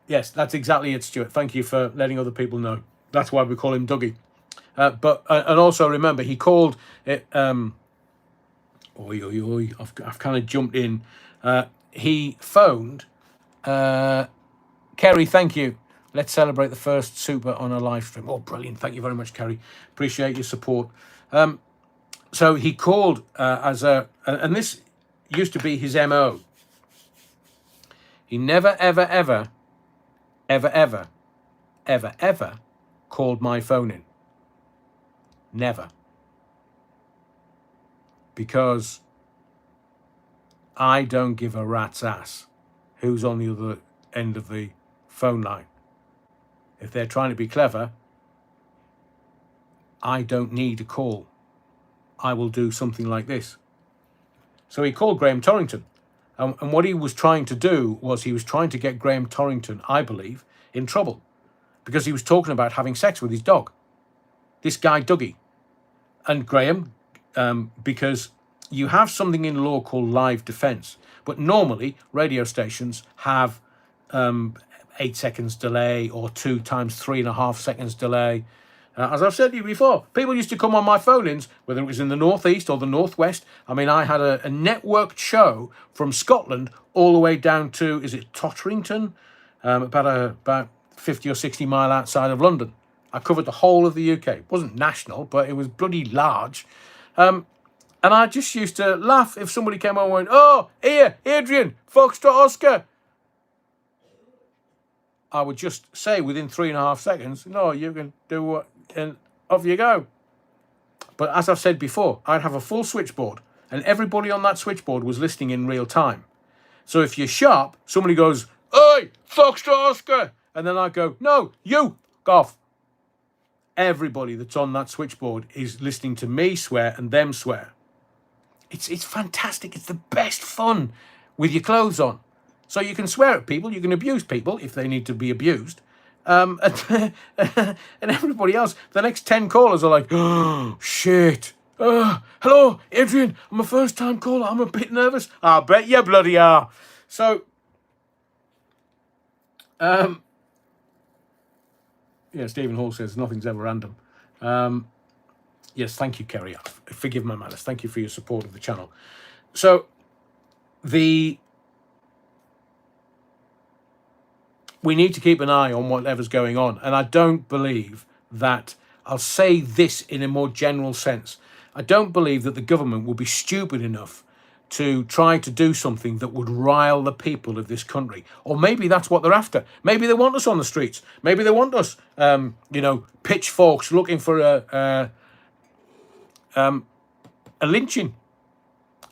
Yes, that's exactly it, Stuart. Thank you for letting other people know. That's why we call him Dougie. And also remember, he called it. Oi, oi, oi. I've kind of jumped in. He phoned. Kerry, thank you. Let's celebrate the first super on a live stream. Oh, brilliant. Thank you very much, Kerry. Appreciate your support. So he called and this used to be his MO. He never, ever, ever, ever, ever, ever, ever called my phone in. Never. Because I don't give a rat's ass who's on the other end of the phone line. If they're trying to be clever, I don't need a call. I will do something like this. So he called Graham Torrington. And what he was trying to do was he was trying to get Graham Torrington, I believe, in trouble. Because he was talking about having sex with his dog. This guy, Dougie. And Graham, because you have something in law called live defence. But normally, radio stations have 8 seconds delay or 2 times 3.5 seconds delay. As I've said to you before, people used to come on my phone-ins, whether it was in the northeast or the northwest. I mean, I had a networked show from Scotland all the way down to, is it Totterington? About 50 or 60 mile outside of London. I covered the whole of the UK. It wasn't national, but it was bloody large. And I just used to laugh if somebody came on and went, oh, here, Adrian, Foxtrot Oscar. I would just say within 3.5 seconds, no, you can do what, and off you go. But as I've said before, I'd have a full switchboard and everybody on that switchboard was listening in real time. So if you're sharp, somebody goes, oi, Foxtrot Oscar. And then I go, no, you, go off. Everybody that's on that switchboard is listening to me swear and them swear. It's fantastic. It's the best fun with your clothes on. So you can swear at people, you can abuse people if they need to be abused. And everybody else, the next 10 callers are like, oh, shit. Hello, Adrian, I'm a first-time caller. I'm a bit nervous. I bet you bloody are. So, yeah, Stephen Hall says nothing's ever random. Yes, thank you, Kerry. Forgive my manners. Thank you for your support of the channel. So, we need to keep an eye on whatever's going on. And I don't believe that, I'll say this in a more general sense, I don't believe that the government will be stupid enough to try to do something that would rile the people of this country. Or maybe that's what they're after. Maybe they want us on the streets. Maybe they want us, pitchforks looking for a lynching.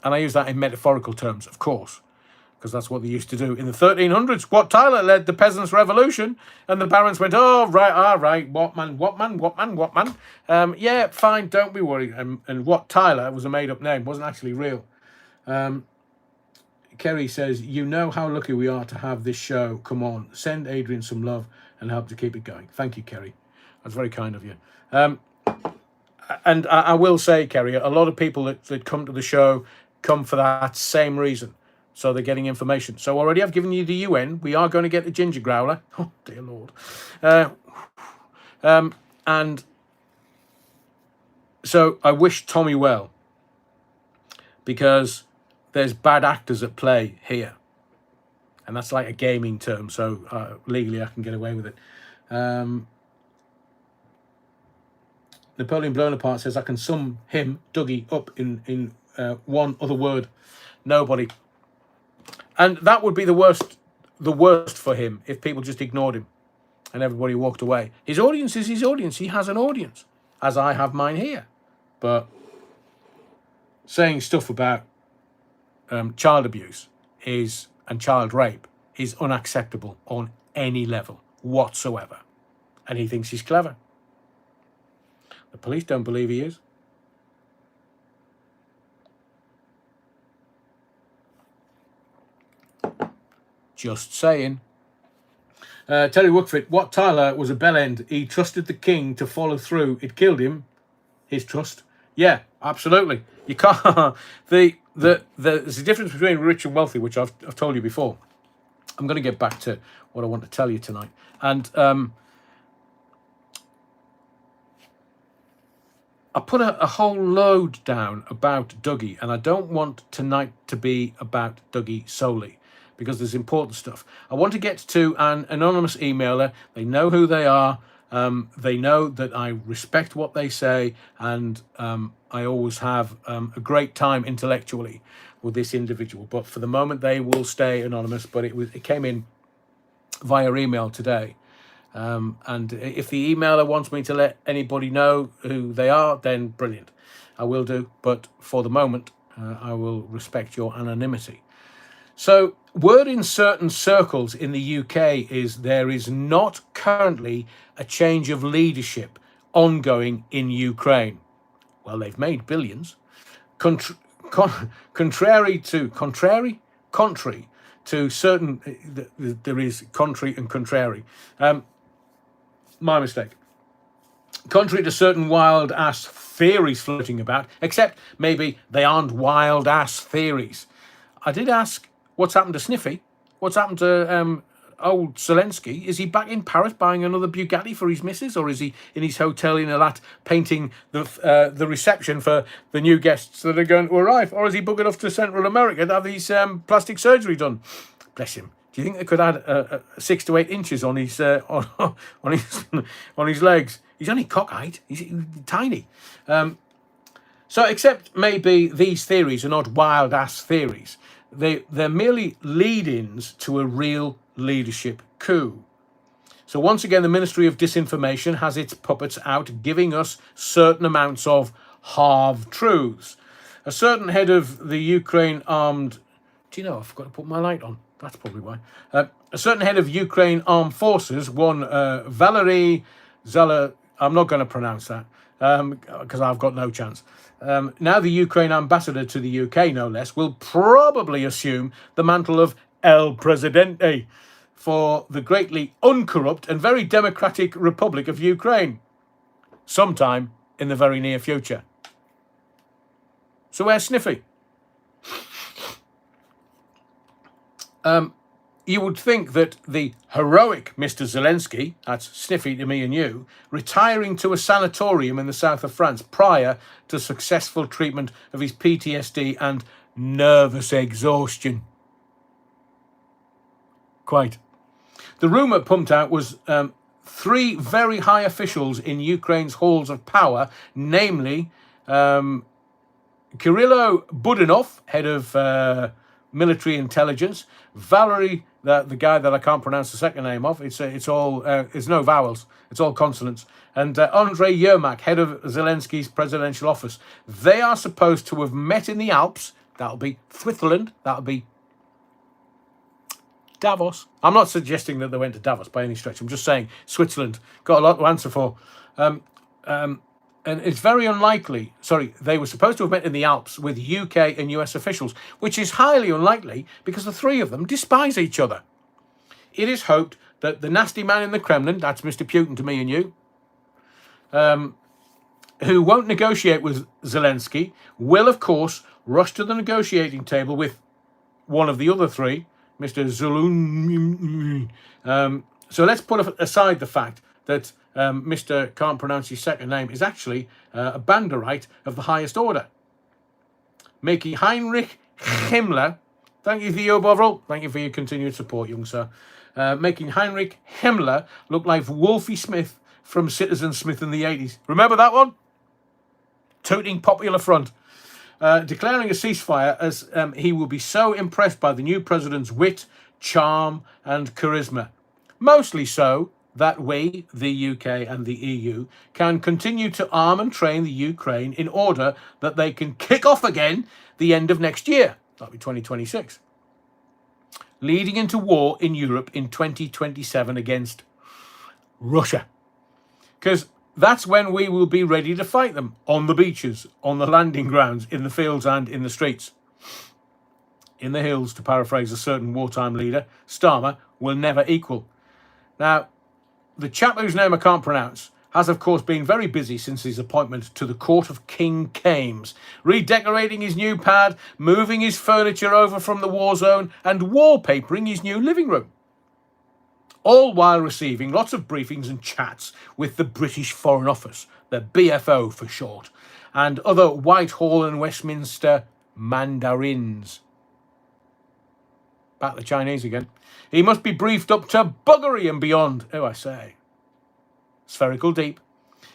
And I use that in metaphorical terms, of course, because that's what they used to do in the 1300s. Wat Tyler led the Peasants' Revolution, and the barons went, oh, right, all right, what man. Yeah, fine, don't be worried. And Wat Tyler was a made-up name, wasn't actually real. Kerry says, you know how lucky we are to have this show. Come on, send Adrian some love and help to keep it going. Thank you, Kerry. That's very kind of you. And I will say, Kerry, a lot of people that come to the show come for that same reason. So they're getting information. So already I've given you the UN. We are going to get the ginger growler. Oh, dear Lord. And so I wish Tommy well, because there's bad actors at play here. And that's like a gaming term. So legally I can get away with it. Napoleon Bonaparte says, I can sum him, Dougie, up in one other word. Nobody. And that would be the worst for him if people just ignored him and everybody walked away. His audience is his audience. He has an audience, as I have mine here. But saying stuff about child abuse and child rape is unacceptable on any level whatsoever. And he thinks he's clever. The police don't believe he is. Just saying. Terry Woodford, Wat Tyler was a bellend. He trusted the king to follow through. It killed him. His trust. Yeah, absolutely. You can't. There's a difference between rich and wealthy, which I've told you before. I'm going to get back to what I want to tell you tonight. And I put a whole load down about Dougie, and I don't want tonight to be about Dougie solely, because there's important stuff. I want to get to an anonymous emailer. They know who they are. They know that I respect what they say, and I always have a great time intellectually with this individual. But for the moment, they will stay anonymous. But it came in via email today. And if the emailer wants me to let anybody know who they are, then brilliant. I will do. But for the moment, I will respect your anonymity. So, word in certain circles in the UK is there is not currently a change of leadership ongoing in Ukraine. Well, they've made billions. Contrary to certain, there is contrary and contrary. My mistake. Contrary to certain wild ass theories floating about, except maybe they aren't wild ass theories. I did ask, what's happened to Sniffy? What's happened to old Zelensky? Is he back in Paris buying another Bugatti for his missus, or is he in his hotel in Eilat painting the reception for the new guests that are going to arrive, or is he booking off to Central America to have his plastic surgery done? Bless him. Do you think they could add 6 to 8 inches on his on his legs? He's only cockeyed. He's tiny. So, except maybe these theories are not wild ass theories. They're merely lead-ins to a real leadership coup. So once again, the Ministry of Disinformation has its puppets out, giving us certain amounts of half-truths. A certain head of the Ukraine armed... Do you know, I forgot to put my light on. That's probably why. A certain head of Ukraine armed forces, one Valery Zala... I'm not going to pronounce that, because I've got no chance. Now the Ukraine ambassador to the UK, no less, will probably assume the mantle of El Presidente for the greatly uncorrupt and very democratic Republic of Ukraine sometime in the very near future. So where's Sniffy? You would think that the heroic Mr. Zelensky, that's Sniffy to me and you, retiring to a sanatorium in the south of France prior to successful treatment of his PTSD and nervous exhaustion. Quite. The rumour pumped out was 3 very high officials in Ukraine's halls of power, namely Kirillo Budanov, head of military intelligence, Valery, the guy that I can't pronounce the second name of, it's no vowels, it's all consonants, and Andrei Yermak, head of Zelensky's presidential office. They are supposed to have met in the Alps. That'll be Switzerland. That'll be Davos. I'm not suggesting that they went to Davos by any stretch. I'm just saying Switzerland. Got a lot to answer for. And it's very unlikely, they were supposed to have met in the Alps with UK and US officials, which is highly unlikely because the 3 of them despise each other. It is hoped that the nasty man in the Kremlin, that's Mr. Putin to me and you, who won't negotiate with Zelensky, will, of course, rush to the negotiating table with one of the other 3, Mr. Zelensky. So let's put aside the fact that Mr. can't pronounce his second name is actually a Banderite of the highest order. Making Heinrich Himmler, thank you for your Bovril, thank you for your continued support, young sir. Making Heinrich Himmler look like Wolfie Smith from Citizen Smith in the 80s. Remember that one? Tooting popular front. Declaring a ceasefire as he will be so impressed by the new president's wit, charm and charisma. Mostly so that we, the UK and the EU, can continue to arm and train the Ukraine in order that they can kick off again the end of next year. That'll be 2026. Leading into war in Europe in 2027 against Russia. Because that's when we will be ready to fight them on the beaches, on the landing grounds, in the fields and in the streets. In the hills, to paraphrase a certain wartime leader, Starmer will never equal. Now, the chap whose name I can't pronounce has, of course, been very busy since his appointment to the Court of King Kames, redecorating his new pad, moving his furniture over from the war zone, and wallpapering his new living room. All while receiving lots of briefings and chats with the British Foreign Office, the BFO for short, and other Whitehall and Westminster mandarins. Back the Chinese again. He must be briefed up to buggery and beyond. Oh, I say. Spherical deep.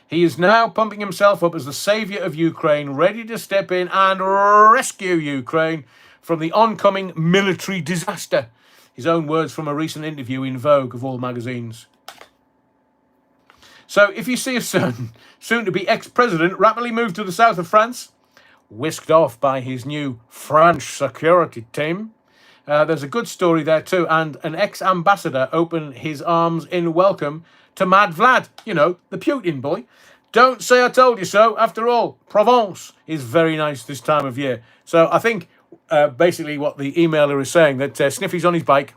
He is now pumping himself up as the saviour of Ukraine, ready to step in and rescue Ukraine from the oncoming military disaster. His own words from a recent interview in Vogue, of all magazines. So if you see a soon-to-be ex-president rapidly move to the south of France, whisked off by his new French security team, there's a good story there too, and an ex-ambassador opened his arms in welcome to Mad Vlad, you know, the Putin boy. Don't say I told you so. After all, Provence is very nice this time of year. So I think basically what the emailer is saying, that Sniffy's on his bike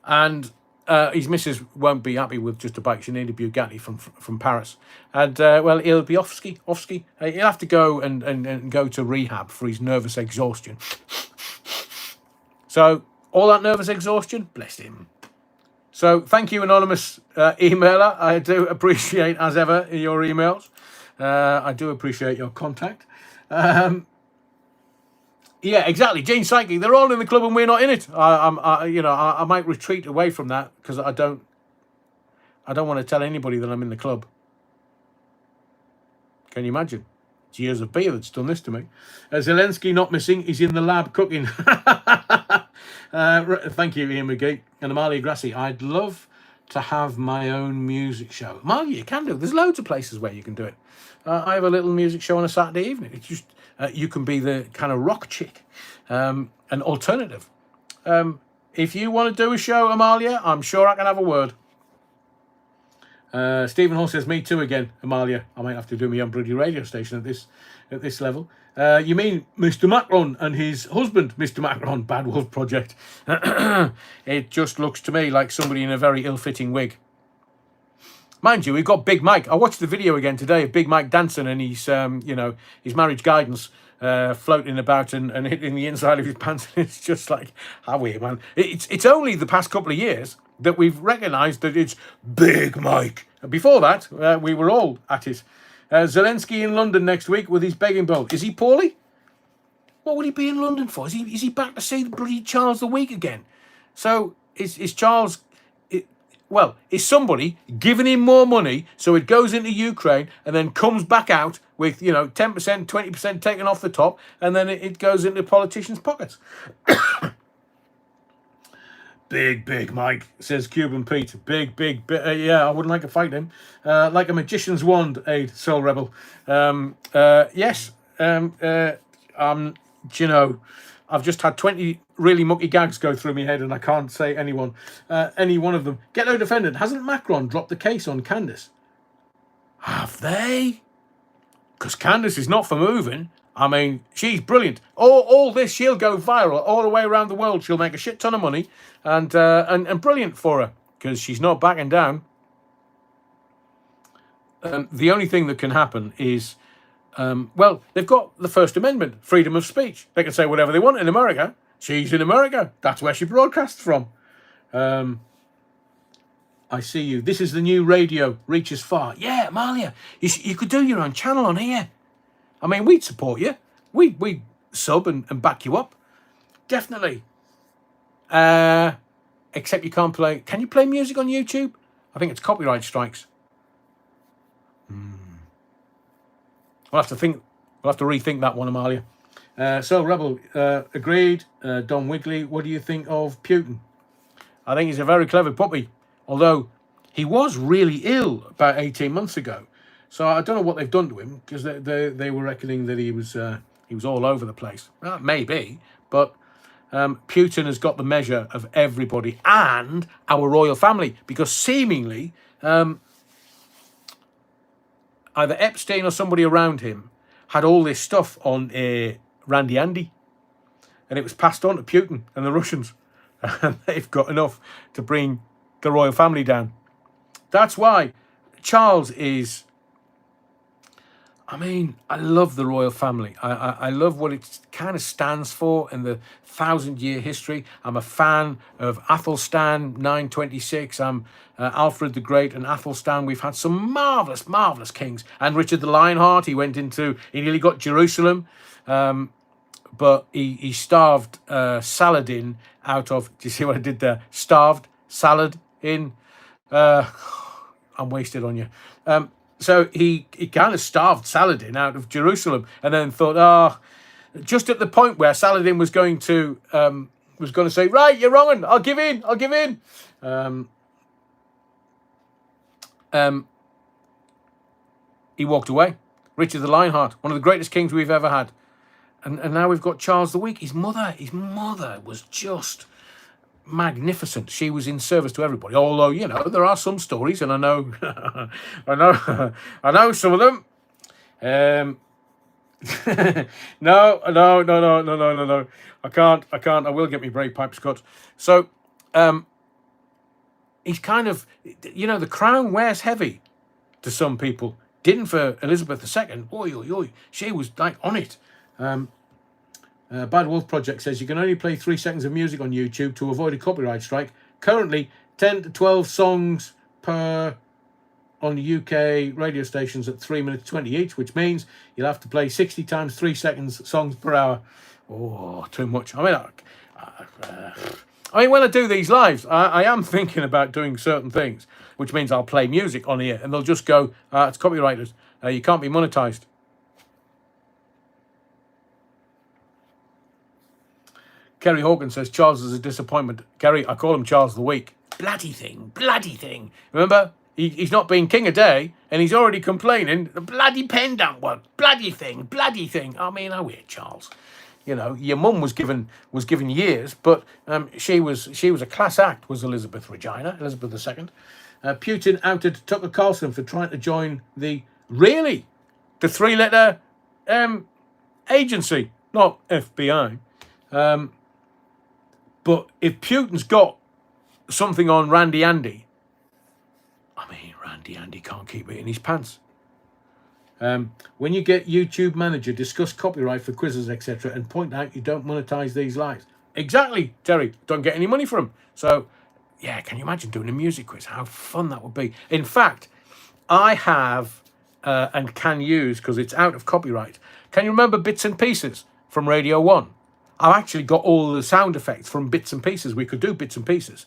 and his missus won't be happy with just a bike. She needs a Bugatti from Paris. And, well, he'll be off-ski. He'll have to go and go to rehab for his nervous exhaustion. So, all that nervous exhaustion, bless him. So, thank you, anonymous emailer. I do appreciate, as ever, your emails. I do appreciate your contact. Yeah, exactly. Gene Psyche, they're all in the club and we're not in it. I might retreat away from that because I don't want to tell anybody that I'm in the club. Can you imagine? It's years of beer that's done this to me. Zelensky not missing. He's in the lab cooking. Thank you, Ian McGee. And Amalia Grassi, I'd love to have my own music show. Amalia, you can do. There's loads of places where you can do it. I have a little music show on a Saturday evening. It's just you can be the kind of rock chick, an alternative. If you want to do a show, Amalia, I'm sure I can have a word. Stephen Hall says, me too again, Amalia. I might have to do my own bloody radio station at this level. You mean Mr. Macron and his husband, Mr. Macron, Bad Wolf Project. It just looks to me like somebody in a very ill-fitting wig. Mind you, we've got Big Mike. I watched the video again today of Big Mike dancing and his marriage guidance floating about and hitting the inside of his pants. It's just like, how weird, man. It's only the past couple of years that we've recognised that it's Big Mike. Before that, we were all at it. Zelensky in London next week with his begging bowl. Is he poorly? What would he be in London for? Is he back to see the bloody Charles the Weak again? So is Charles... is somebody giving him more money so it goes into Ukraine and then comes back out with, 10%, 20% taken off the top, and then it goes into politicians' pockets? Big Mike, says Cuban Pete. Big, yeah, I wouldn't like to fight him. Like a magician's wand, Aid, Soul Rebel. Yes, I've just had 20 really mucky gags go through my head and I can't say any one of them. Get no defendant. Hasn't Macron dropped the case on Candace? Have they? Because Candace is not for moving. I mean, she's brilliant. All this, she'll go viral all the way around the world. She'll make a shit ton of money and brilliant for her because she's not backing down. The only thing that can happen is, they've got the First Amendment, freedom of speech. They can say whatever they want in America. She's in America. That's where she broadcasts from. I see you. This is the new radio. Reaches far. Yeah, Amalia, you could do your own channel on here. I mean, we'd support you. We'd sub and back you up. Definitely. Except you can't play... Can you play music on YouTube? I think it's copyright strikes. We'll have to rethink that one, Amalia. So, Rebel, agreed. Don Wigley, what do you think of Putin? I think he's a very clever puppy. Although, he was really ill about 18 months ago. So I don't know what they've done to him, because they were reckoning that he was all over the place. Well, maybe, but Putin has got the measure of everybody and our royal family, because seemingly either Epstein or somebody around him had all this stuff on Randy Andy, and it was passed on to Putin and the Russians, and they've got enough to bring the royal family down. That's why Charles is... I mean, I love the royal family. I love what it kind of stands for in the 1,000-year history. I'm a fan of Athelstan 926. I'm Alfred the Great and Athelstan. We've had some marvellous, marvellous kings. And Richard the Lionheart, he nearly got Jerusalem. But he starved Saladin out of... Do you see what I did there? Starved Saladin. I'm wasted on you. So he kind of starved Saladin out of Jerusalem, and then thought, just at the point where Saladin was going to say, right, you're wrong, and I'll give in. He walked away. Richard the Lionheart, one of the greatest kings we've ever had, and now we've got Charles the Weak. His mother was just magnificent. She was in service to everybody. Although, there are some stories, and I know, I know some of them. No. I can't. I will get me brave pipes cut. So, he's kind of, the crown wears heavy to some people. Didn't for Elizabeth II. Oi. She was like on it. Bad Wolf Project says you can only play 3 seconds of music on YouTube to avoid a copyright strike. Currently, 10 to 12 songs per on the UK radio stations at 3 minutes 20 each, which means you'll have to play 60 times 3 seconds songs per hour. Oh, too much. I mean, when I do these lives, I am thinking about doing certain things, which means I'll play music on here and they'll just go, it's copyrighted. You can't be monetized. Kerry Hawkins says Charles is a disappointment. Kerry, I call him Charles the Weak. Bloody thing. Remember, he's not been king a day, and he's already complaining. The bloody pendant one. Bloody thing. I mean, I wear Charles. Your mum was given years, but she was a class act. Was Elizabeth II. Putin outed Tucker Carlson for trying to join the 3-letter agency, not FBI. But if Putin's got something on Randy Andy, I mean, Randy Andy can't keep it in his pants. When you get YouTube Manager, discuss copyright for quizzes, etc., and point out you don't monetize these lives. Exactly, Terry. Don't get any money for them. So, yeah, can you imagine doing a music quiz? How fun that would be. In fact, I have and can use, because it's out of copyright. Can you remember Bits and Pieces from Radio 1? I've actually got all the sound effects from Bits and Pieces. We could do Bits and Pieces.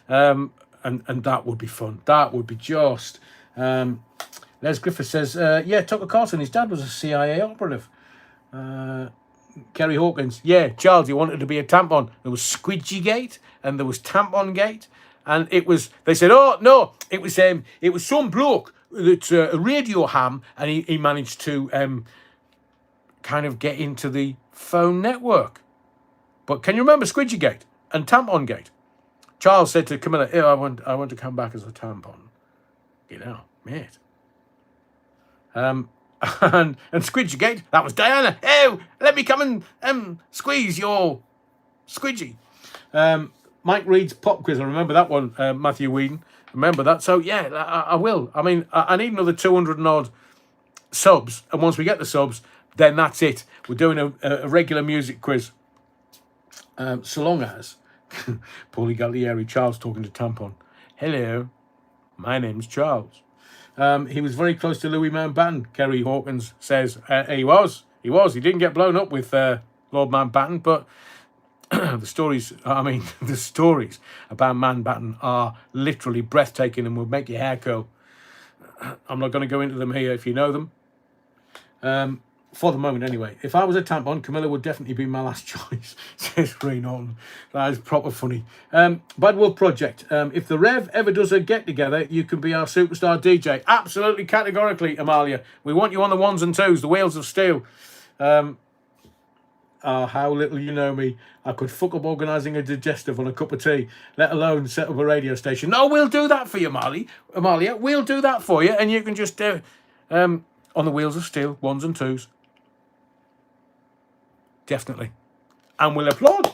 And that would be fun. That would be just... Les Griffith says, Tucker Carlson, his dad was a CIA operative. Kerry Hawkins, Charles, he wanted to be a tampon. There was Squidgy Gate and there was Tampon Gate. And they said, oh, no, it was some bloke that's a radio ham, and he managed to kind of get into the phone network. But can you remember Squidgy Gate and Tampon Gate? Charles said to Camilla, I want to come back as a tampon. Mate. And Squidgy Gate, that was Diana. Oh, let me come and squeeze your squidgy. Mike Reed's pop quiz, I remember that one, Matthew Whedon. Remember that? So, I will. I mean, I need another 200 and odd subs. And once we get the subs, then that's it. We're doing a regular music quiz. So long as Paulie Gallieri, Charles talking to Tampon. Hello, my name's Charles. He was very close to Louis Mountbatten, Kerry Hawkins says. He was. He didn't get blown up with Lord Mountbatten, but the stories about Mountbatten are literally breathtaking and will make your hair curl. I'm not going to go into them here if you know them. For the moment, anyway. If I was a tampon, Camilla would definitely be my last choice, says Ray Norton. That is proper funny. Bad Wolf Project. If the Rev ever does a get-together, you can be our superstar DJ. Absolutely, categorically, Amalia. We want you on the 1s and 2s, the wheels of steel. How little you know me. I could fuck up organising a digestive on a cup of tea, let alone set up a radio station. No, we'll do that for you, Amalia. We'll do that for you, and you can just... on the wheels of steel, ones and twos. Definitely. And we'll applaud.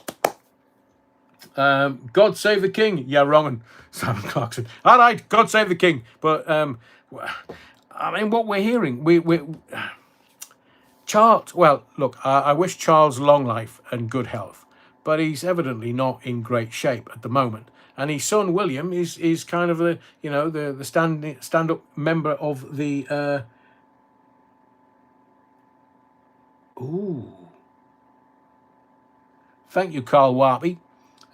God save the king. Yeah, wrong. And Simon Clarkson. All right, God save the king. But I mean, what we're hearing, we Charles. Well, look, I wish Charles long life and good health, but he's evidently not in great shape at the moment. And his son William is kind of the stand up member of the. Ooh. Thank you, Carl Warby.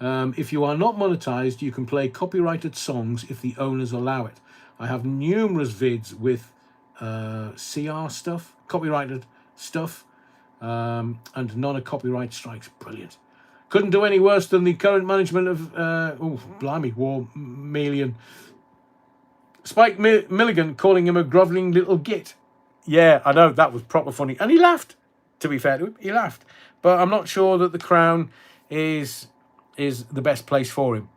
If you are not monetized, you can play copyrighted songs if the owners allow it. I have numerous vids with CR stuff, copyrighted stuff, and none of copyright strikes. Brilliant. Couldn't do any worse than the current management of, War Million. Spike Milligan calling him a grovelling little git. Yeah, I know, that was proper funny. And he laughed, to be fair to him. He laughed. But I'm not sure that the Crown is the best place for him.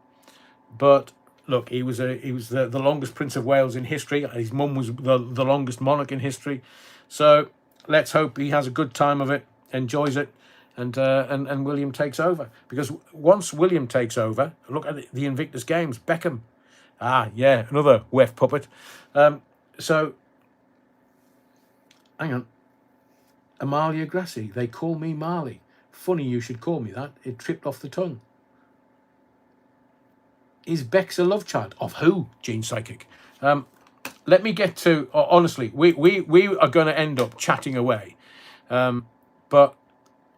But look, he was the longest Prince of Wales in history. His mum was the longest monarch in history. So let's hope he has a good time of it, enjoys it, and William takes over. Because once William takes over, look at the Invictus Games, Beckham. Ah, yeah, another weft puppet. So, hang on. Amalia Grassi, they call me Marley. Funny you should call me that. It tripped off the tongue. Is Bex a love child? Of who? Gene Psychic. Let me get to, honestly, we are going to end up chatting away. But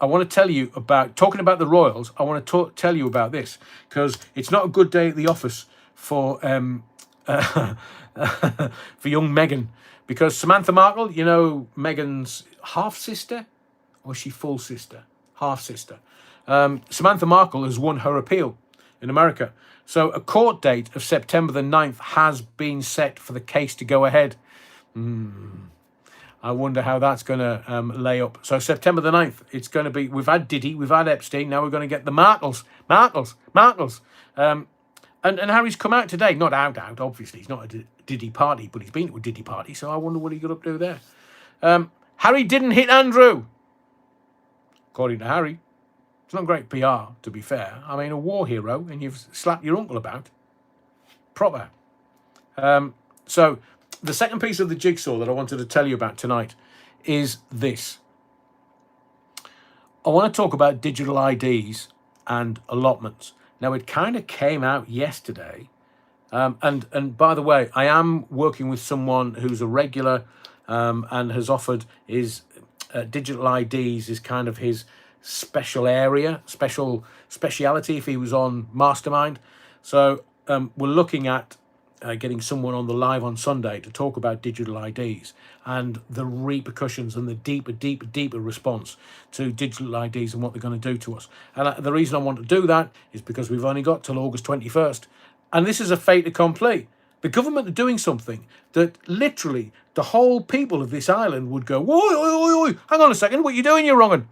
I want to tell you about, talking about the Royals, I want to tell you about this, because it's not a good day at the office for for young Meghan, because Samantha Markle, you know, Meghan's half sister, or is she full sister? Half sister. Samantha Markle has won her appeal in America. So a court date of September the 9th has been set for the case to go ahead. I wonder how that's going to lay up. So September the 9th, it's going to be, we've had Diddy, we've had Epstein, now we're going to get the Markles. And Harry's come out today, not out, obviously. He's not at a Diddy party, but he's been to a Diddy party, so I wonder what he got up to there. Harry didn't hit Andrew, according to Harry. It's not great PR, to be fair. I mean, a war hero, and you've slapped your uncle about. Proper. So the second piece of the jigsaw that I wanted to tell you about tonight is this. I want to talk about digital IDs and allotments. Now, it kind of came out yesterday. And by the way, I am working with someone who's a regular and has offered his digital IDs is kind of his special area, speciality if he was on Mastermind. So we're looking at getting someone on the live on Sunday to talk about digital IDs and the repercussions and the deeper response to digital IDs and what they're going to do to us. And the reason I want to do that is because we've only got till August 21st. And this is a fait accompli. The government are doing something that literally the whole people of this island would go, oi, hang on a second, what are you doing, you wrong'un?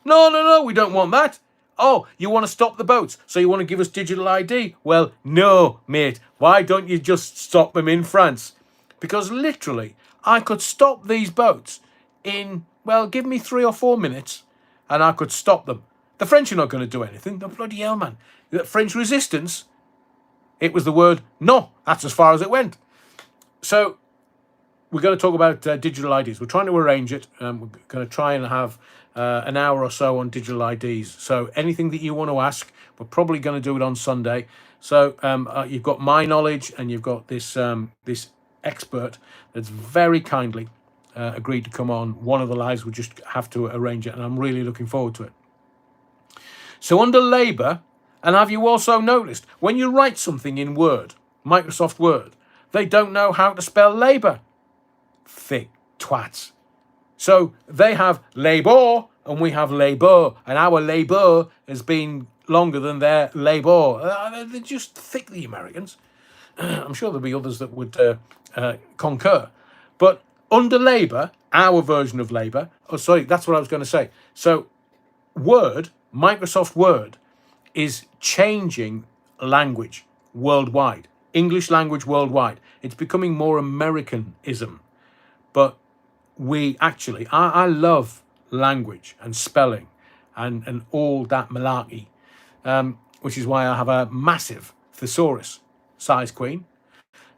No, we don't want that. Oh, you want to stop the boats, so you want to give us digital ID? Well, no, mate. Why don't you just stop them in France? Because literally, I could stop these boats in, well, give me 3 or 4 minutes, and I could stop them. The French are not going to do anything. The bloody hell, man. The French resistance, it was the word no. That's as far as it went. So we're going to talk about digital IDs. We're trying to arrange it. We're going to try and have an hour or so on digital IDs. So anything that you want to ask, we're probably going to do it on Sunday. So you've got my knowledge and you've got this this expert that's very kindly agreed to come on one of the lives. We just have to arrange it, and I'm really looking forward to it. So under Labour, and have you also noticed, when you write something in Word, Microsoft Word, they don't know how to spell Labour. Thick twats. So they have Labour and we have Labour, and our Labour has been longer than their Labour. They're just thick, the Americans. I'm sure there'll be others that would concur. But under Labour, our version of Labour, that's what I was going to say. So Word, Microsoft Word, is changing language worldwide, English language worldwide. It's becoming more Americanism. But we actually, I love language and spelling and all that malarkey, which is why I have a massive thesaurus size queen.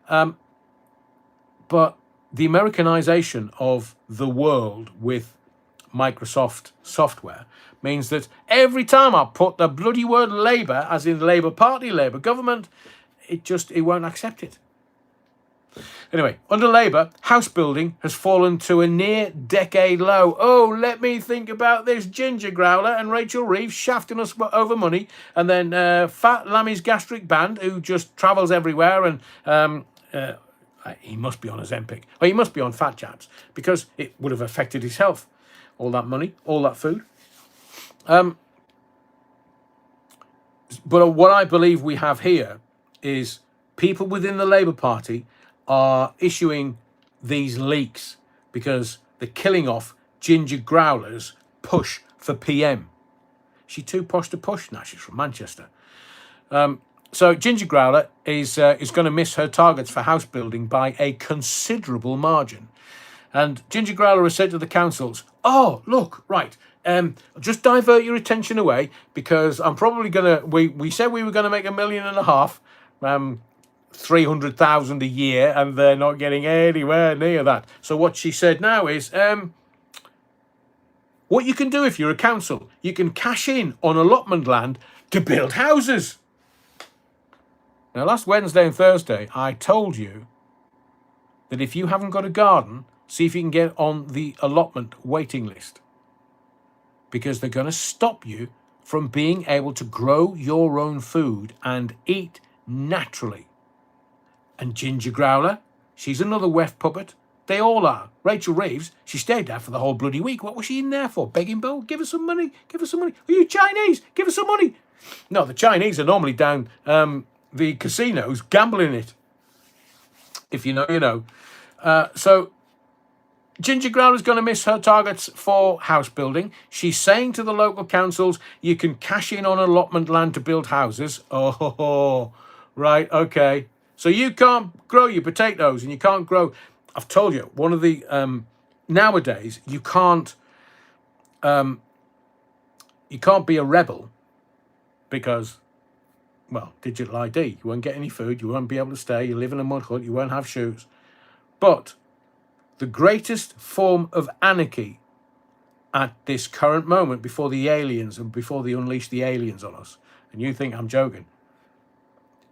But the Americanization of the world with Microsoft software means that every time I put the bloody word Labour, as in Labour Party, Labour government, it won't accept it. Anyway, under Labour, house building has fallen to a near decade low. Oh, let me think about this. Ginger Growler and Rachel Reeves shafting us over money, and then Fat Lammy's gastric band, who just travels everywhere, and he must be on Ozempic. Well, he must be on fat jabs, because it would have affected his health. All that money, all that food. But what I believe we have here is people within the Labour Party are issuing these leaks because they're killing off Ginger Growler's push for PM. She's too posh to push. Now she's from Manchester. So Ginger Growler is going to miss her targets for house building by a considerable margin. And Ginger Growler has said to the councils, oh, look, right, just divert your attention away, because I'm probably going to, we said we were going to make $1.5 million, 300,000 a year, and they're not getting anywhere near that. So what she said now is, what you can do if you're a council, you can cash in on allotment land to build houses. Now, last Wednesday and Thursday, I told you that if you haven't got a garden, see if you can get on the allotment waiting list, because they're going to stop you from being able to grow your own food and eat naturally. And Ginger Growler, she's another weft puppet. They all are. Rachel Reeves, she stayed there for the whole bloody week. What was she in there for? Begging Bill? Give us some money. Give us some money. Are you Chinese? Give us some money. No, the Chinese are normally down the casinos gambling it. If you know, you know. So Ginger Growler's going to miss her targets for house building. She's saying to the local councils, you can cash in on allotment land to build houses. Oh, right, okay. So you can't grow your potatoes, and you can't grow. I've told you, one of the nowadays you can't be a rebel because, well, digital ID. You won't get any food. You won't be able to stay. You live in a mud hut. You won't have shoes. But the greatest form of anarchy at this current moment, before the aliens and before they unleash the aliens on us, and you think I'm joking,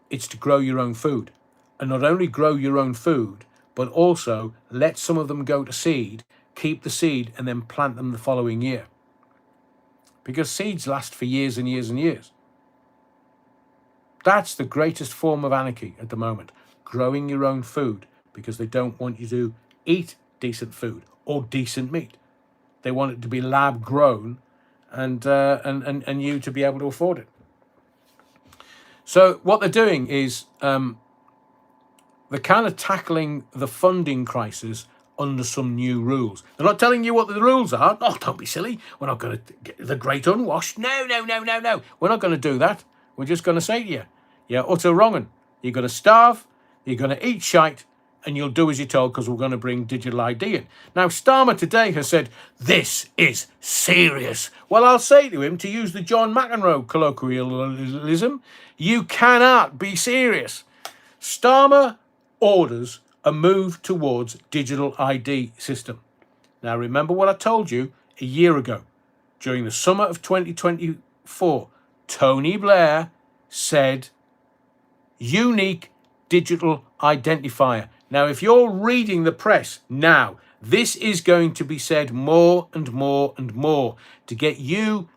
it's to grow your own food. And not only grow your own food, but also let some of them go to seed, keep the seed, and then plant them the following year. Because seeds last for years and years and years. That's the greatest form of anarchy at the moment. Growing your own food, because they don't want you to eat decent food or decent meat. They want it to be lab grown, and you to be able to afford it. So what they're doing is they're kind of tackling the funding crisis under some new rules. They're not telling you what the rules are. Oh, don't be silly. We're not going to get the great unwashed. No. We're not going to do that. We're just going to say to you, you're utter wrong'un. You're going to starve, you're going to eat shite, and you'll do as you're told, because we're going to bring digital ID in. Now, Starmer today has said, this is serious. Well, I'll say to him, to use the John McEnroe colloquialism, you cannot be serious. Starmer orders a move towards digital ID system. Now, remember what I told you a year ago. During the summer of 2024, Tony Blair said, unique digital identifier. Now, if you're reading the press now, this is going to be said more and more and more to get you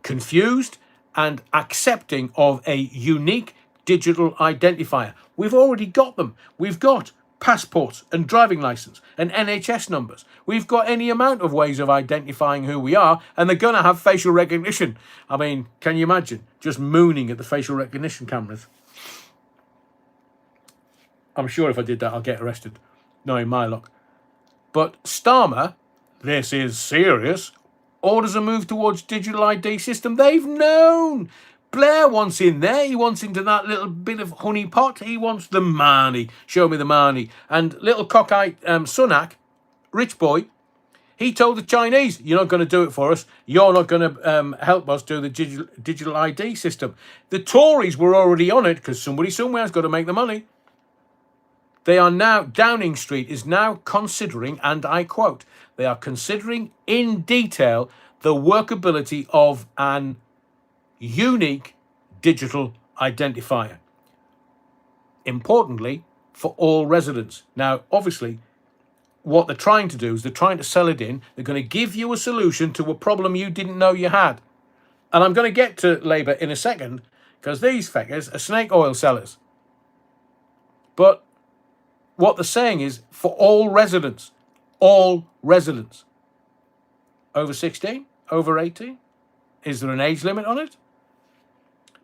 confused and accepting of a unique digital identifier. We've already got them. We've got passports and driving license and NHS numbers. We've got any amount of ways of identifying who we are, and they're going to have facial recognition. I mean, can you imagine just mooning at the facial recognition cameras? I'm sure if I did that, I'll get arrested, knowing my luck. But Starmer, this is serious, orders a move towards digital ID system. They've known. Blair wants in there. He wants into that little bit of honey pot. He wants the money. Show me the money. And little cockeyed Sunak, rich boy, He told the Chinese, you're not going to do it for us. You're not going to help us do the digital ID system. The Tories were already on it because somebody somewhere has got to make the money. They are now, Downing Street is now considering, and I quote, they are considering in detail the workability of an unique digital identifier. Importantly, for all residents. Now, obviously, what they're trying to do is they're trying to sell it in. They're going to give you a solution to a problem you didn't know you had. And I'm going to get to Labour in a second, because these feckers are snake oil sellers. But what they're saying is for all residents, over 16, over 18. Is there an age limit on it?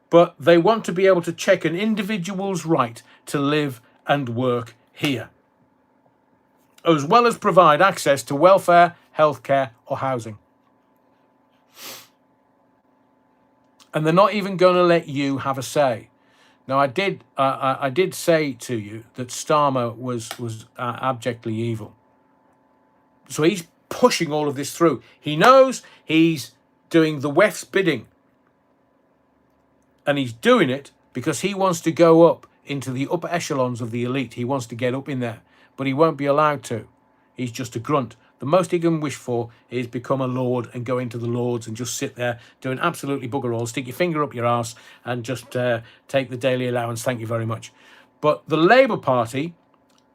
But they want to be able to check an individual's right to live and work here, as well as provide access to welfare, healthcare, or housing. And they're not even going to let you have a say. Now, I did say to you that Starmer was abjectly evil. So he's pushing all of this through. He knows he's doing the WEF's bidding. And he's doing it because he wants to go up into the upper echelons of the elite. He wants to get up in there, but he won't be allowed to. He's just a grunt. The most he can wish for is become a lord and go into the lords and just sit there doing absolutely bugger all, stick your finger up your arse and just take the daily allowance. Thank you very much. But the Labour Party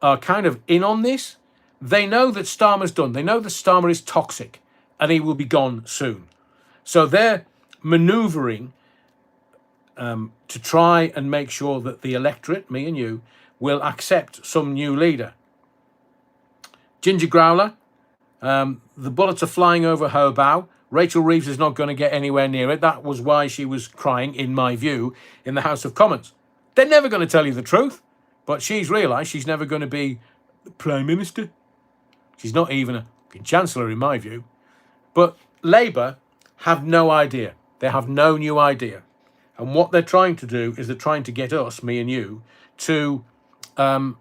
are kind of in on this. They know that Starmer's done. They know that Starmer is toxic and he will be gone soon. So they're manoeuvring to try and make sure that the electorate, me and you, will accept some new leader. Ginger Growler, the bullets are flying over her bow. Rachel Reeves is not going to get anywhere near it. That was why she was crying, in my view, in the House of Commons. They're never going to tell you the truth, but she's realised she's never going to be the Prime Minister. She's not even a Chancellor, in my view. But Labour have no idea. They have no new idea. And what they're trying to do is they're trying to get us, me and you, to kind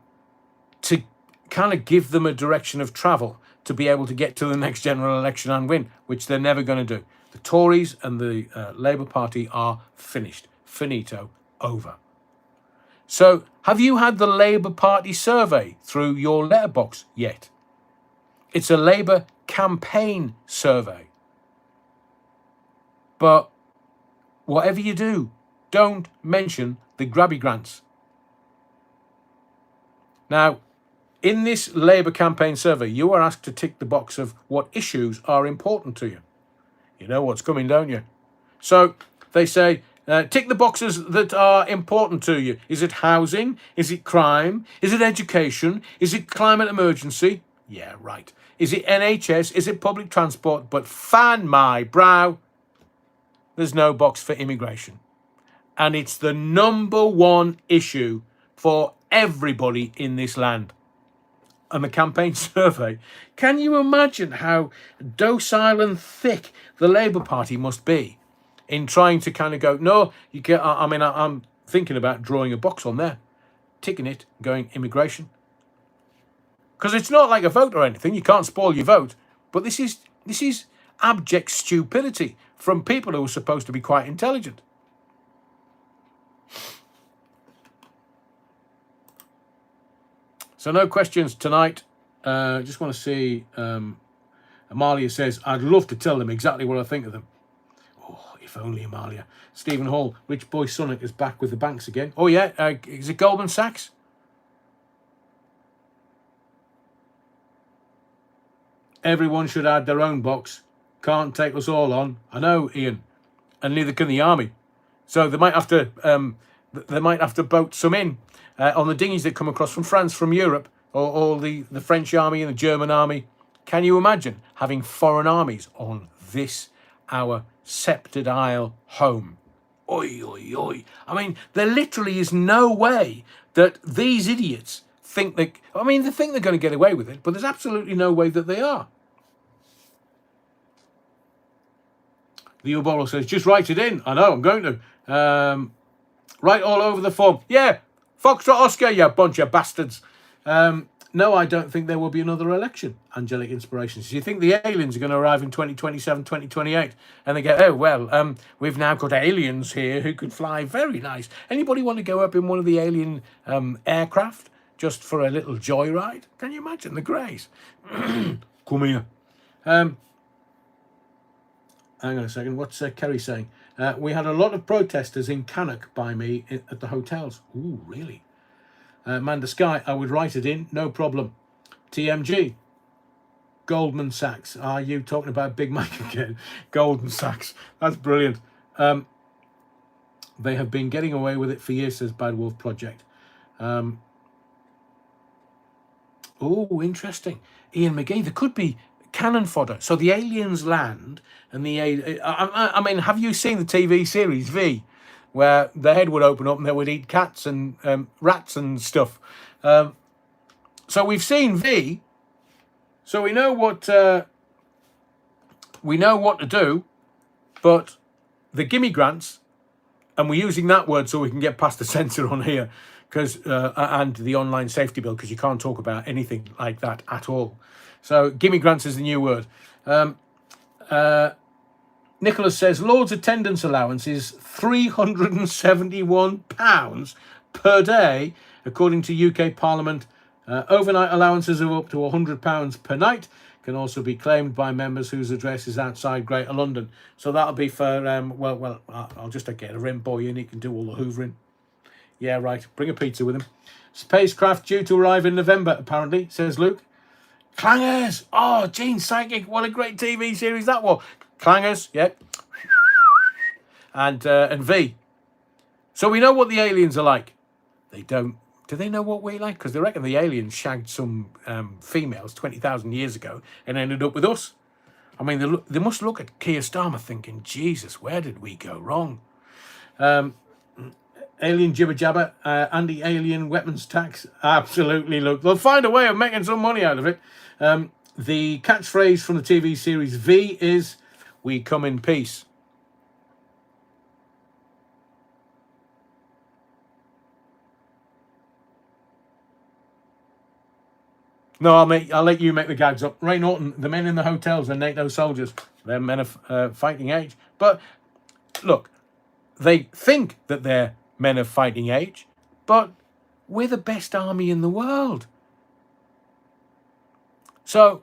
of give them a direction of travel to be able to get to the next general election and win, which they're never going to do. The Tories and the Labour Party are finished. Finito. Over. So, have you had the Labour Party survey through your letterbox yet? It's a Labour campaign survey. But whatever you do, don't mention the grabby grants. Now, in this Labour campaign survey, you are asked to tick the box of what issues are important to you. You know what's coming, don't you? So they say, tick the boxes that are important to you. Is it housing? Is it crime? Is it education? Is it climate emergency? Yeah, right. Is it NHS? Is it public transport? But fan my brow, there's no box for immigration. And it's the number one issue for everybody in this land. And the campaign survey, can you imagine how docile and thick the Labour Party must be in trying to kind of go, no, you get, I'm thinking about drawing a box on there, ticking it, going immigration. Because it's not like a vote or anything, you can't spoil your vote, but this is abject stupidity from people who are supposed to be quite intelligent. So no questions tonight. Just want to see, Amalia says, I'd love to tell them exactly what I think of them. Oh, if only, Amalia. Stephen Hall, Rich Boy Sonic is back with the banks again. Oh yeah, is it Goldman Sachs? Everyone should add their own box. Can't take us all on. I know, Ian. And neither can the army. So they might have to boat some in on the dinghies that come across from France, from Europe, or the French army and the German army. Can you imagine having foreign armies on this, our sceptred isle home? Oi, oi, oi. I mean, there literally is no way that these idiots think they think they're going to get away with it, but there's absolutely no way that they are. The Ubolo says, just write it in. I know, I'm going to. Write all over the form. Yeah, Foxtrot Oscar, you bunch of bastards. No, I don't think there will be another election. Angelic Inspirations. Do you think the aliens are going to arrive in 2027, 2028? And they go, oh, well, we've now got aliens here who can fly. Very nice. Anybody want to go up in one of the alien aircraft just for a little joyride? Can you imagine the greys? Come here. Hang on a second. What's Kerry saying? We had a lot of protesters in Cannock by me at the hotels. Ooh, really? Amanda Sky, I would write it in, no problem. TMG, Goldman Sachs. Are you talking about Big Mike again? Goldman Sachs. That's brilliant. They have been getting away with it for years, says Bad Wolf Project. Oh, interesting. Ian McGee, there could be cannon fodder. So the aliens land and I mean, have you seen the TV series V? Where the head would open up and they would eat cats and rats and stuff. So we've seen V. So we know what to do, but the gimme grants, and we're using that word so we can get past the censor on here, because and the online safety bill, because you can't talk about anything like that at all. So gimme grants is the new word. Nicholas says, Lord's attendance allowance is £371 per day, according to UK Parliament. Overnight allowances of up to £100 per night can also be claimed by members whose address is outside Greater London. So that'll be for, well, I'll just get a rim boy in, he can do all the hoovering. Yeah, right, bring a pizza with him. Spacecraft due to arrive in November, apparently, says Luke. Clangers! Oh, Gene Psychic, what a great TV series that was. Clangers, yep. And V. So we know what the aliens are like. They don't. Do they know what we like? Because they reckon the aliens shagged some females 20,000 years ago and ended up with us. I mean, they must look at Keir Starmer thinking, Jesus, where did we go wrong? Alien jibber jabber, anti-alien weapons tax. Absolutely, look. They'll find a way of making some money out of it. The catchphrase from the TV series V is, we come in peace. No, I'll let you make the gags up. Ray Norton, the men in the hotels are NATO soldiers. They're men of fighting age. But look, they think that they're men of fighting age, but we're the best army in the world. So,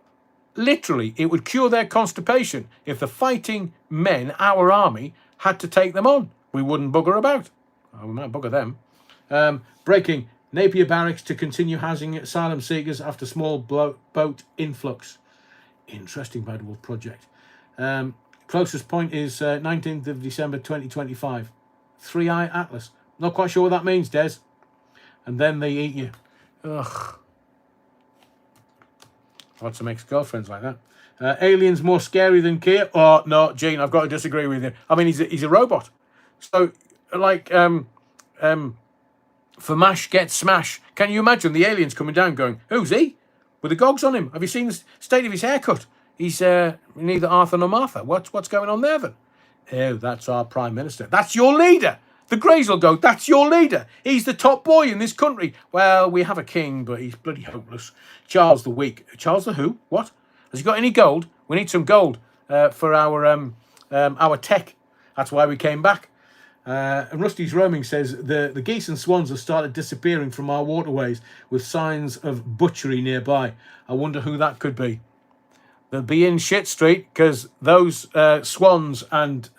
literally, it would cure their constipation if the fighting men, our army, had to take them on. We wouldn't bugger about. Oh, we might bugger them. Breaking. Napier Barracks to continue housing asylum seekers after small boat influx. Interesting Bad Wolf Project. Closest point is 19th of December 2025. 3-Eye Atlas. Not quite sure what that means, Des. And then they eat you. Ugh. Lots of ex-girlfriends like that. Aliens more scary than Keir? Oh, no, Gene, I've got to disagree with you. I mean, he's a robot. So, like, for mash gets smash. Can you imagine the aliens coming down going, who's he? With the gogs on him. Have you seen the state of his haircut? He's neither Arthur nor Martha. What's going on there then? Oh, that's our Prime Minister. That's your leader. The Greys will go, that's your leader. He's the top boy in this country. Well, we have a king, but he's bloody hopeless. Charles the Weak. Charles the who? What? Has he got any gold? We need some gold for our tech. That's why we came back. And Rusty's Roaming says the geese and swans have started disappearing from our waterways with signs of butchery nearby. I wonder who that could be. They'll be in shit street because those swans and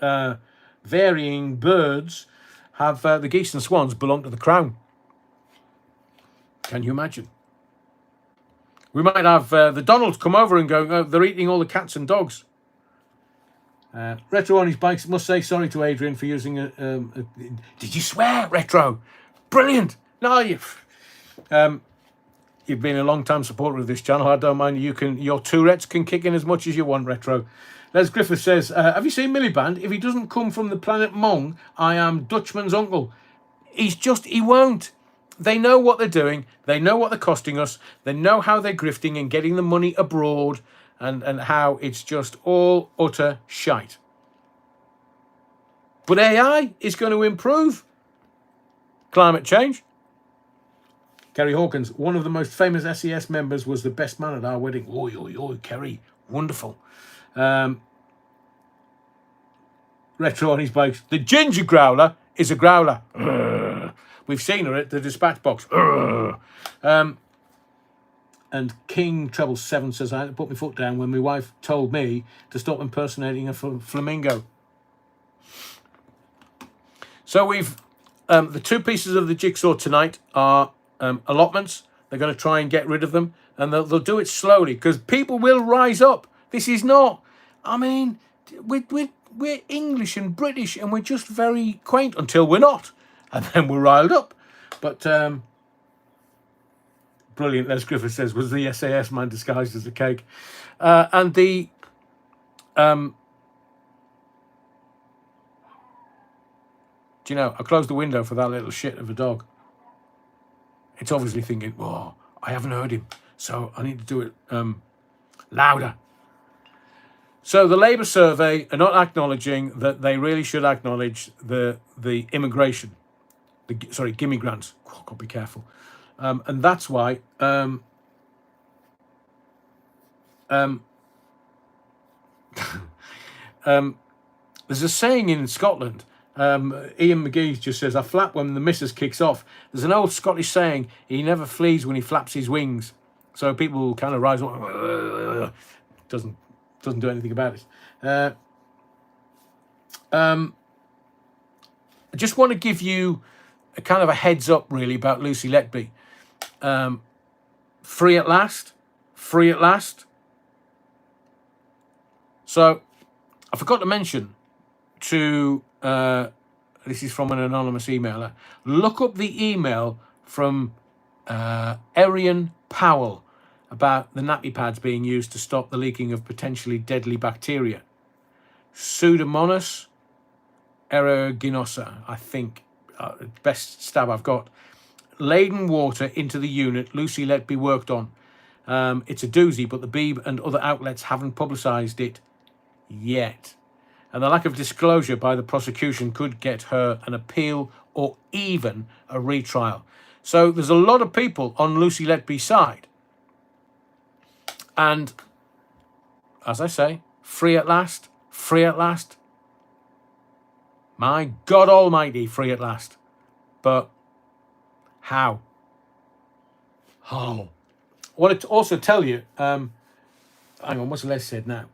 varying birds have the geese and swans belong to the crown. Can you imagine? We might have the Donalds come over and go, oh, they're eating all the cats and dogs. Retro on his bikes must say sorry to Adrian for using did you swear, Retro? Brilliant. No, you've been a long time supporter of this channel. I don't mind. Your Tourette's can kick in as much as you want, Retro. Les Griffith says, have you seen Miliband? If he doesn't come from the planet Mong, I am Dutchman's uncle. He won't. They know what they're doing. They know what they're costing us. They know how they're grifting and getting the money abroad. And how it's just all utter shite. But AI is going to improve climate change. Kerry Hawkins, one of the most famous SES members, was the best man at our wedding. Oi, oi, oi, Kerry, wonderful. Retro on his bikes. The ginger growler is a growler. We've seen her at the dispatch box. And King Treble 7 says, I had to put my foot down when my wife told me to stop impersonating a flamingo. So we've, the two pieces of the jigsaw tonight are allotments. They're going to try and get rid of them. And they'll do it slowly because people will rise up. This is not, I mean, we're English and British and we're just very quaint until we're not. And then we're riled up. But brilliant, Les Griffith says, was the SAS man disguised as a cake. And the... do you know, I closed the window for that little shit of a dog. It's obviously thinking, oh, I haven't heard him, so I need to do it louder. So the Labour survey are not acknowledging that they really should acknowledge the immigration. Sorry, gimme-grants. Oh, got to be careful. And that's why there's a saying in Scotland. Ian McGee just says, I flap when the missus kicks off. There's an old Scottish saying, he never flees when he flaps his wings. So people kind of rise up. Doesn't do anything about it. I just want to give you a kind of a heads up, really, about Lucy Letby. Free at last. Free at last. So, I forgot to mention to, this is from an anonymous emailer, look up the email from Adrian Powell about the nappy pads being used to stop the leaking of potentially deadly bacteria. Pseudomonas aeruginosa, I think, best stab I've got. Laden water into the unit Lucy Letby worked on. It's a doozy, but the Beeb and other outlets haven't publicised it yet. And the lack of disclosure by the prosecution could get her an appeal or even a retrial. So there's a lot of people on Lucy Letby's side. And, as I say, free at last, free at last. My God almighty, free at last. But how? How? I want to also tell you, hang on, what's Les said now?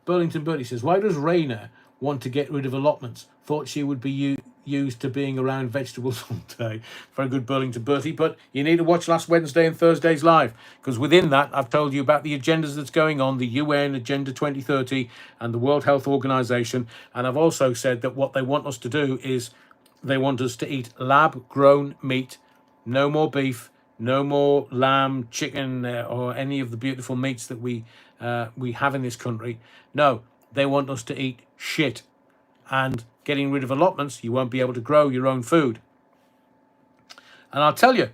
Burlington Bertie says, why does Rayner want to get rid of allotments? Thought she would be used to being around vegetables all day. Very good, Burlington Bertie. But you need to watch last Wednesday and Thursday's live, because within that, I've told you about the agendas that's going on, the UN Agenda 2030 and the World Health Organization. And I've also said that what they want us to do is they want us to eat lab-grown meat, no more beef, no more lamb, chicken, or any of the beautiful meats that we have in this country. No, they want us to eat shit. And getting rid of allotments, you won't be able to grow your own food. And I'll tell you,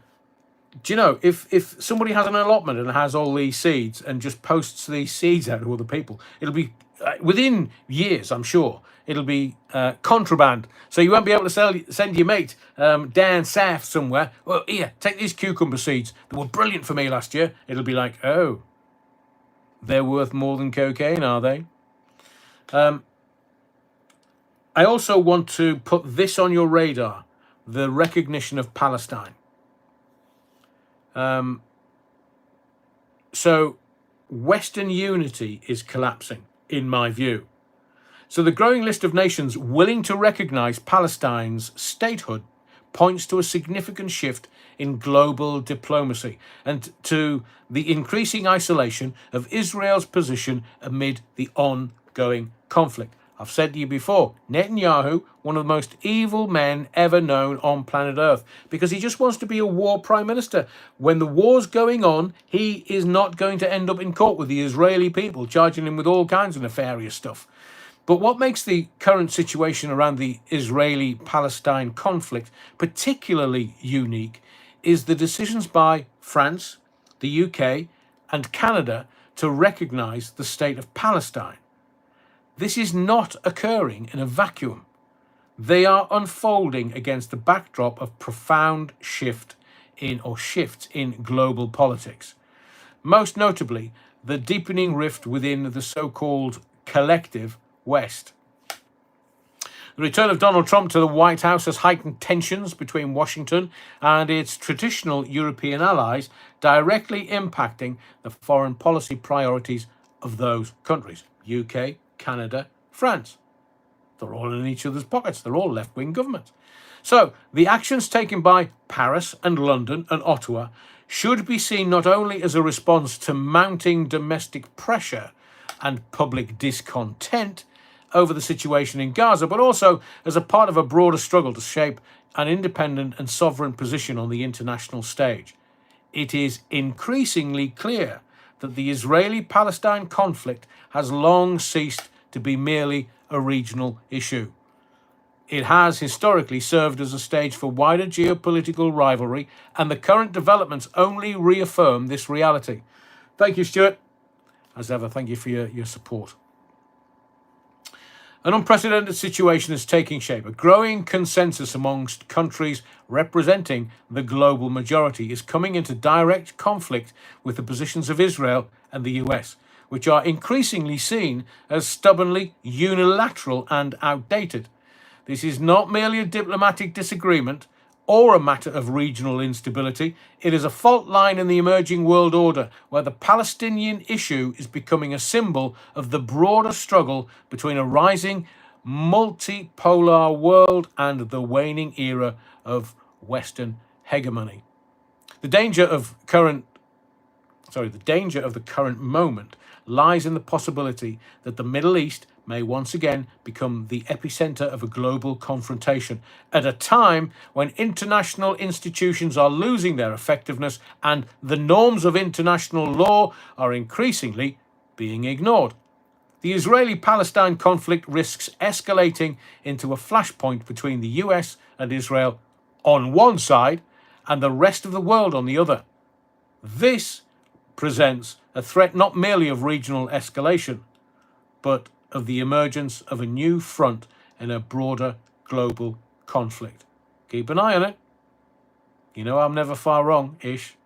do you know, if somebody has an allotment and has all these seeds and just posts these seeds out to other people, it'll be, within years, I'm sure, it'll be contraband. So you won't be able to send your mate down south somewhere. Well, here, take these cucumber seeds. They were brilliant for me last year. It'll be like, oh, they're worth more than cocaine, are they? I also want to put this on your radar, the recognition of Palestine. So Western unity is collapsing, in my view. So the growing list of nations willing to recognize Palestine's statehood points to a significant shift in global diplomacy and to the increasing isolation of Israel's position amid the ongoing conflict. I've said to you before, Netanyahu, one of the most evil men ever known on planet Earth, because he just wants to be a war prime minister. When the war's going on, he is not going to end up in court with the Israeli people, charging him with all kinds of nefarious stuff. But what makes the current situation around the Israeli-Palestine conflict particularly unique is the decisions by France, the UK, and Canada to recognise the state of Palestine. This is not occurring in a vacuum. They are unfolding against the backdrop of profound shift shifts in global politics. Most notably, the deepening rift within the so-called collective West. The return of Donald Trump to the White House has heightened tensions between Washington and its traditional European allies, directly impacting the foreign policy priorities of those countries: UK, Canada, France. They're all in each other's pockets. They're all left-wing governments. So the actions taken by Paris and London and Ottawa should be seen not only as a response to mounting domestic pressure and public discontent over the situation in Gaza, but also as a part of a broader struggle to shape an independent and sovereign position on the international stage. It is increasingly clear that the Israeli-Palestine conflict has long ceased to be merely a regional issue. It has historically served as a stage for wider geopolitical rivalry, and the current developments only reaffirm this reality. Thank you, Stuart. As ever, thank you for your support. An unprecedented situation is taking shape. A growing consensus amongst countries representing the global majority is coming into direct conflict with the positions of Israel and the US, which are increasingly seen as stubbornly unilateral and outdated. This is not merely a diplomatic disagreement or a matter of regional instability. It is a fault line in the emerging world order where the Palestinian issue is becoming a symbol of the broader struggle between a rising multipolar world and the waning era of Western hegemony. The danger of the current moment lies in the possibility that the Middle East may once again become the epicenter of a global confrontation at a time when international institutions are losing their effectiveness and the norms of international law are increasingly being ignored. The Israeli-Palestine conflict risks escalating into a flashpoint between the US and Israel on one side and the rest of the world on the other. This presents a threat not merely of regional escalation, but of the emergence of a new front in a broader global conflict. Keep an eye on it. You know I'm never far wrong-ish.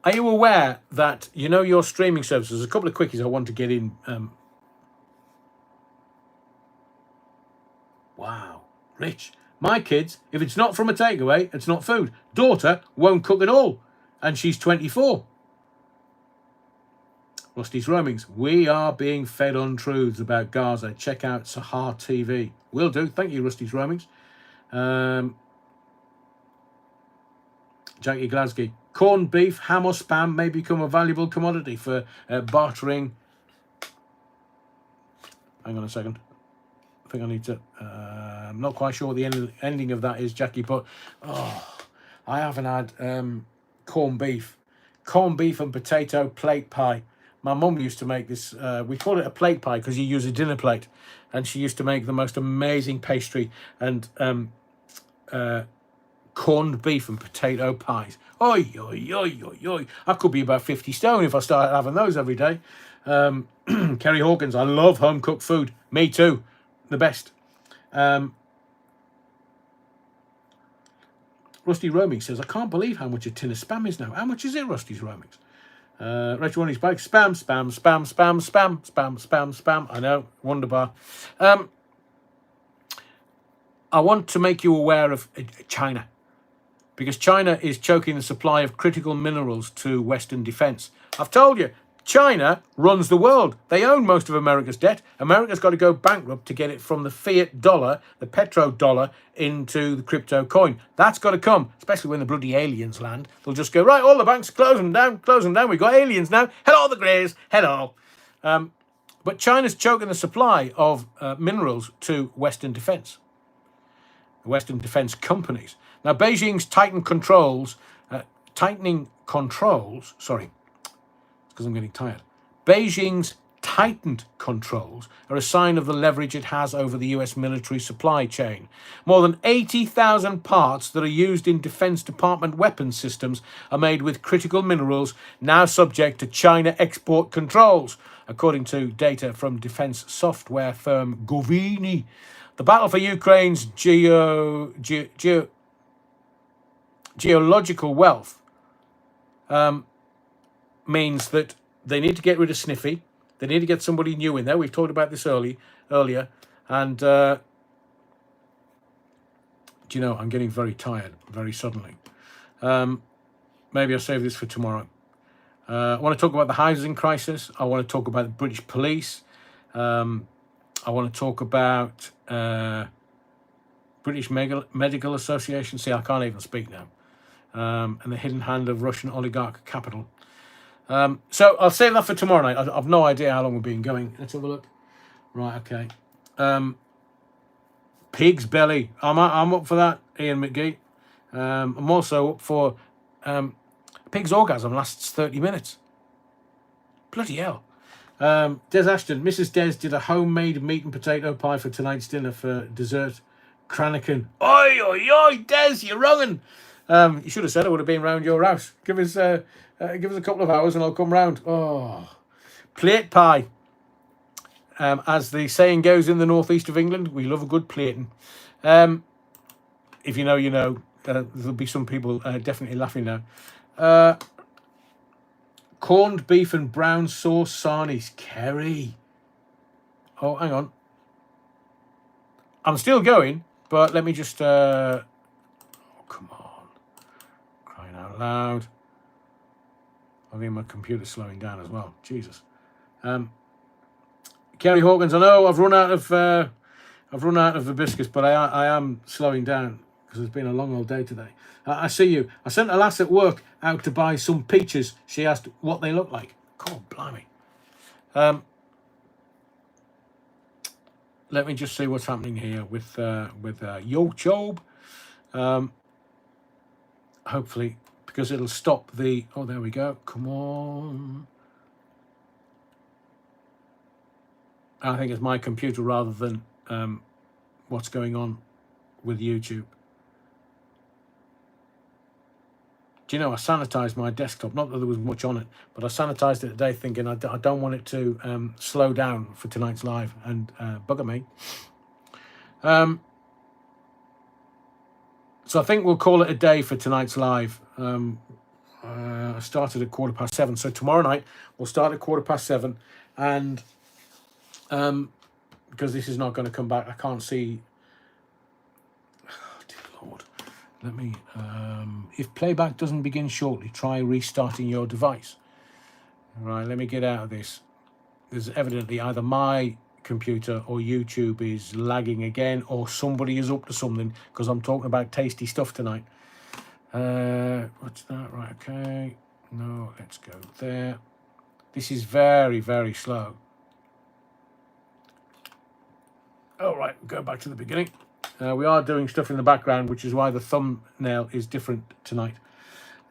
Are you aware that, your streaming services, there's a couple of quickies I want to get in. Wow, Rich. My kids, if it's not from a takeaway, it's not food. Daughter won't cook at all, and she's 24. Rusty's Roamings. We are being fed untruths about Gaza. Check out Sahar TV. Will do. Thank you, Rusty's Roamings. Jackie Glasgow. Corned beef, ham or spam may become a valuable commodity for bartering. Hang on a second. I think I need to... I'm not quite sure what the ending of that is, Jackie, but I haven't had corned beef. Corned beef and potato plate pie. My mum used to make this, we call it a plate pie because you use a dinner plate. And she used to make the most amazing pastry and corned beef and potato pies. Oi, oi, oi, oi, oi. I could be about 50 stone if I started having those every day. Kerry Hawkins, I love home-cooked food. Me too. The best. Rusty Roaming says, I can't believe how much a tin of spam is now. How much is it, Rusty's Roamings? Rachel Warning's bike. Spam, spam, spam, spam, spam, spam, spam, spam. I know. Wonderbar. I want to make you aware of China, because China is choking the supply of critical minerals to Western defense. I've told you, China runs the world. They own most of America's debt. America's got to go bankrupt to get it from the fiat dollar, the petrodollar, into the crypto coin. That's got to come, especially when the bloody aliens land. They'll just go, right, all the banks, close them down, close them down. We've got aliens now. Hello, the Greys. Hello. But China's choking the supply of minerals to Western defense, Western defense companies. Now, Beijing's tightening controls, because I'm getting tired. Beijing's tightened controls are a sign of the leverage it has over the US military supply chain. More than 80,000 parts that are used in Defense Department weapons systems are made with critical minerals now subject to China export controls, according to data from defense software firm Govini. The battle for Ukraine's geological wealth means that they need to get rid of Sniffy. They need to get somebody new in there. We've talked about this earlier. And, do you know, I'm getting very tired very suddenly. Maybe I'll save this for tomorrow. I want to talk about the housing crisis. I want to talk about the British police. I want to talk about British Medical Association. See, I can't even speak now. And the hidden hand of Russian oligarch capital. So I'll save that for tomorrow night. I've no idea how long we've been going. Let's have a look. Right, okay. Pig's belly. I'm up for that, Ian McGee. I'm also up for pig's orgasm lasts 30 minutes. Bloody hell. Des Ashton, Mrs. Des did a homemade meat and potato pie for tonight's dinner for dessert. Cranachan. Oi, oi, oi, Des, you're wronging. You should have said I would have been round your house. Give us a couple of hours and I'll come round. Oh, plate pie. As the saying goes in the northeast of England, we love a good plating. If you know, you know. There'll be some people definitely laughing now. Corned beef and brown sauce sarnies. Kerry. Oh, hang on. I'm still going, but let me just... oh, come on. Crying out loud. I think my computer's slowing down as well. Jesus. Kerry Hawkins, I know I've run out of hibiscus, but I am slowing down because it's been a long old day today. I see you. I sent a lass at work out to buy some peaches. She asked what they look like. God, blimey. Let me just see what's happening here with YouTube. Hopefully, because it'll stop the... Oh, there we go. Come on. I think it's my computer rather than what's going on with YouTube. Do you know, I sanitized my desktop. Not that there was much on it, but I sanitized it today thinking I don't want it to slow down for tonight's live and bugger me. So I think we'll call it a day for tonight's live. I started at 7:15. So tomorrow night we'll start at 7:15. And because this is not going to come back, I can't see... Oh, dear Lord. Let me, if playback doesn't begin shortly, try restarting your device. Right, let me get out of this. There's evidently either my computer or YouTube is lagging again, or somebody is up to something, because I'm talking about tasty stuff tonight. What's that? Right, okay. No, let's go there. This is very, very slow. All right, go back to the beginning. We are doing stuff in the background, which is why the thumbnail is different tonight.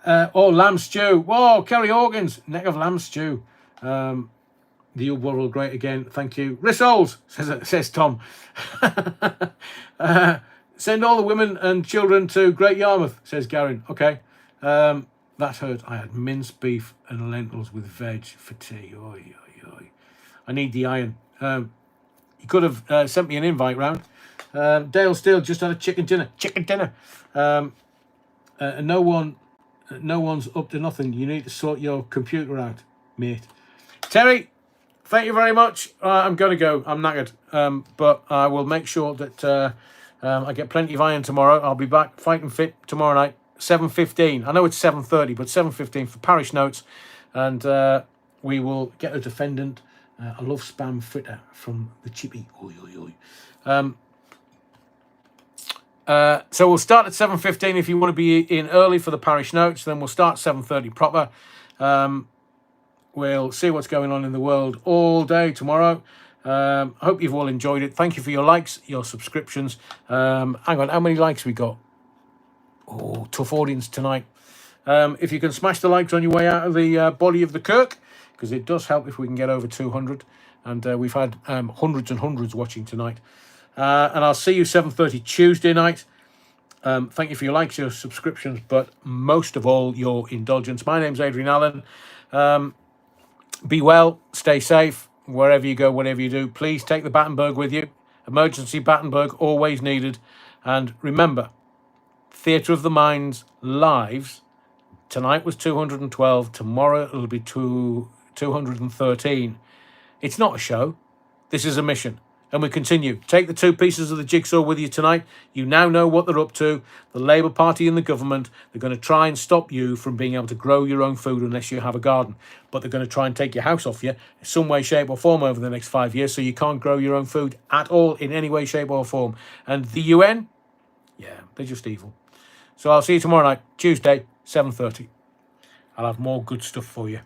Oh, lamb stew. Whoa, Kerry Hawkins, neck of lamb stew. The world great again. Thank you. Rissoles, says Tom. Send all the women and children to Great Yarmouth, says Garen. Okay. That hurt. I had minced beef and lentils with veg for tea. Oy, oy, oy. I need the iron. You could have sent me an invite round. Dale Steele just had a chicken dinner. And no one's up to nothing. You need to sort your computer out, mate. Terry, thank you very much. I'm going to go. I'm knackered. But I will make sure that I get plenty of iron tomorrow. I'll be back fighting fit tomorrow night, 7:15. I know it's 7:30, but 7:15 for parish notes. And we will get a defendant. I love spam fritter from the chippy. Oy, oy, oy. So we'll start at 7:15 if you want to be in early for the parish notes. Then we'll start 7:30 proper. We'll see what's going on in the world all day tomorrow. I hope you've all enjoyed it. Thank you for your likes, your subscriptions. Hang on, how many likes we got? Oh, tough audience tonight. If you can smash the likes on your way out of the body of the Kirk, because it does help if we can get over 200. And we've had hundreds and hundreds watching tonight. And I'll see you 7:30 Tuesday night. Thank you for your likes, your subscriptions, but most of all, your indulgence. My name's Adrian Allen. Be well, stay safe, wherever you go, whatever you do. Please take the Battenberg with you. Emergency Battenberg, always needed. And remember, Theatre of the Mind's lives. Tonight was 212. Tomorrow it'll be 213. It's not a show. This is a mission. And we continue. Take the two pieces of the jigsaw with you tonight. You now know what they're up to. The Labour Party and the government, they're going to try and stop you from being able to grow your own food unless you have a garden. But they're going to try and take your house off you in some way, shape or form over the next 5 years, so you can't grow your own food at all in any way, shape or form. And the UN, yeah, they're just evil. So I'll see you tomorrow night, Tuesday, 7:30. I'll have more good stuff for you.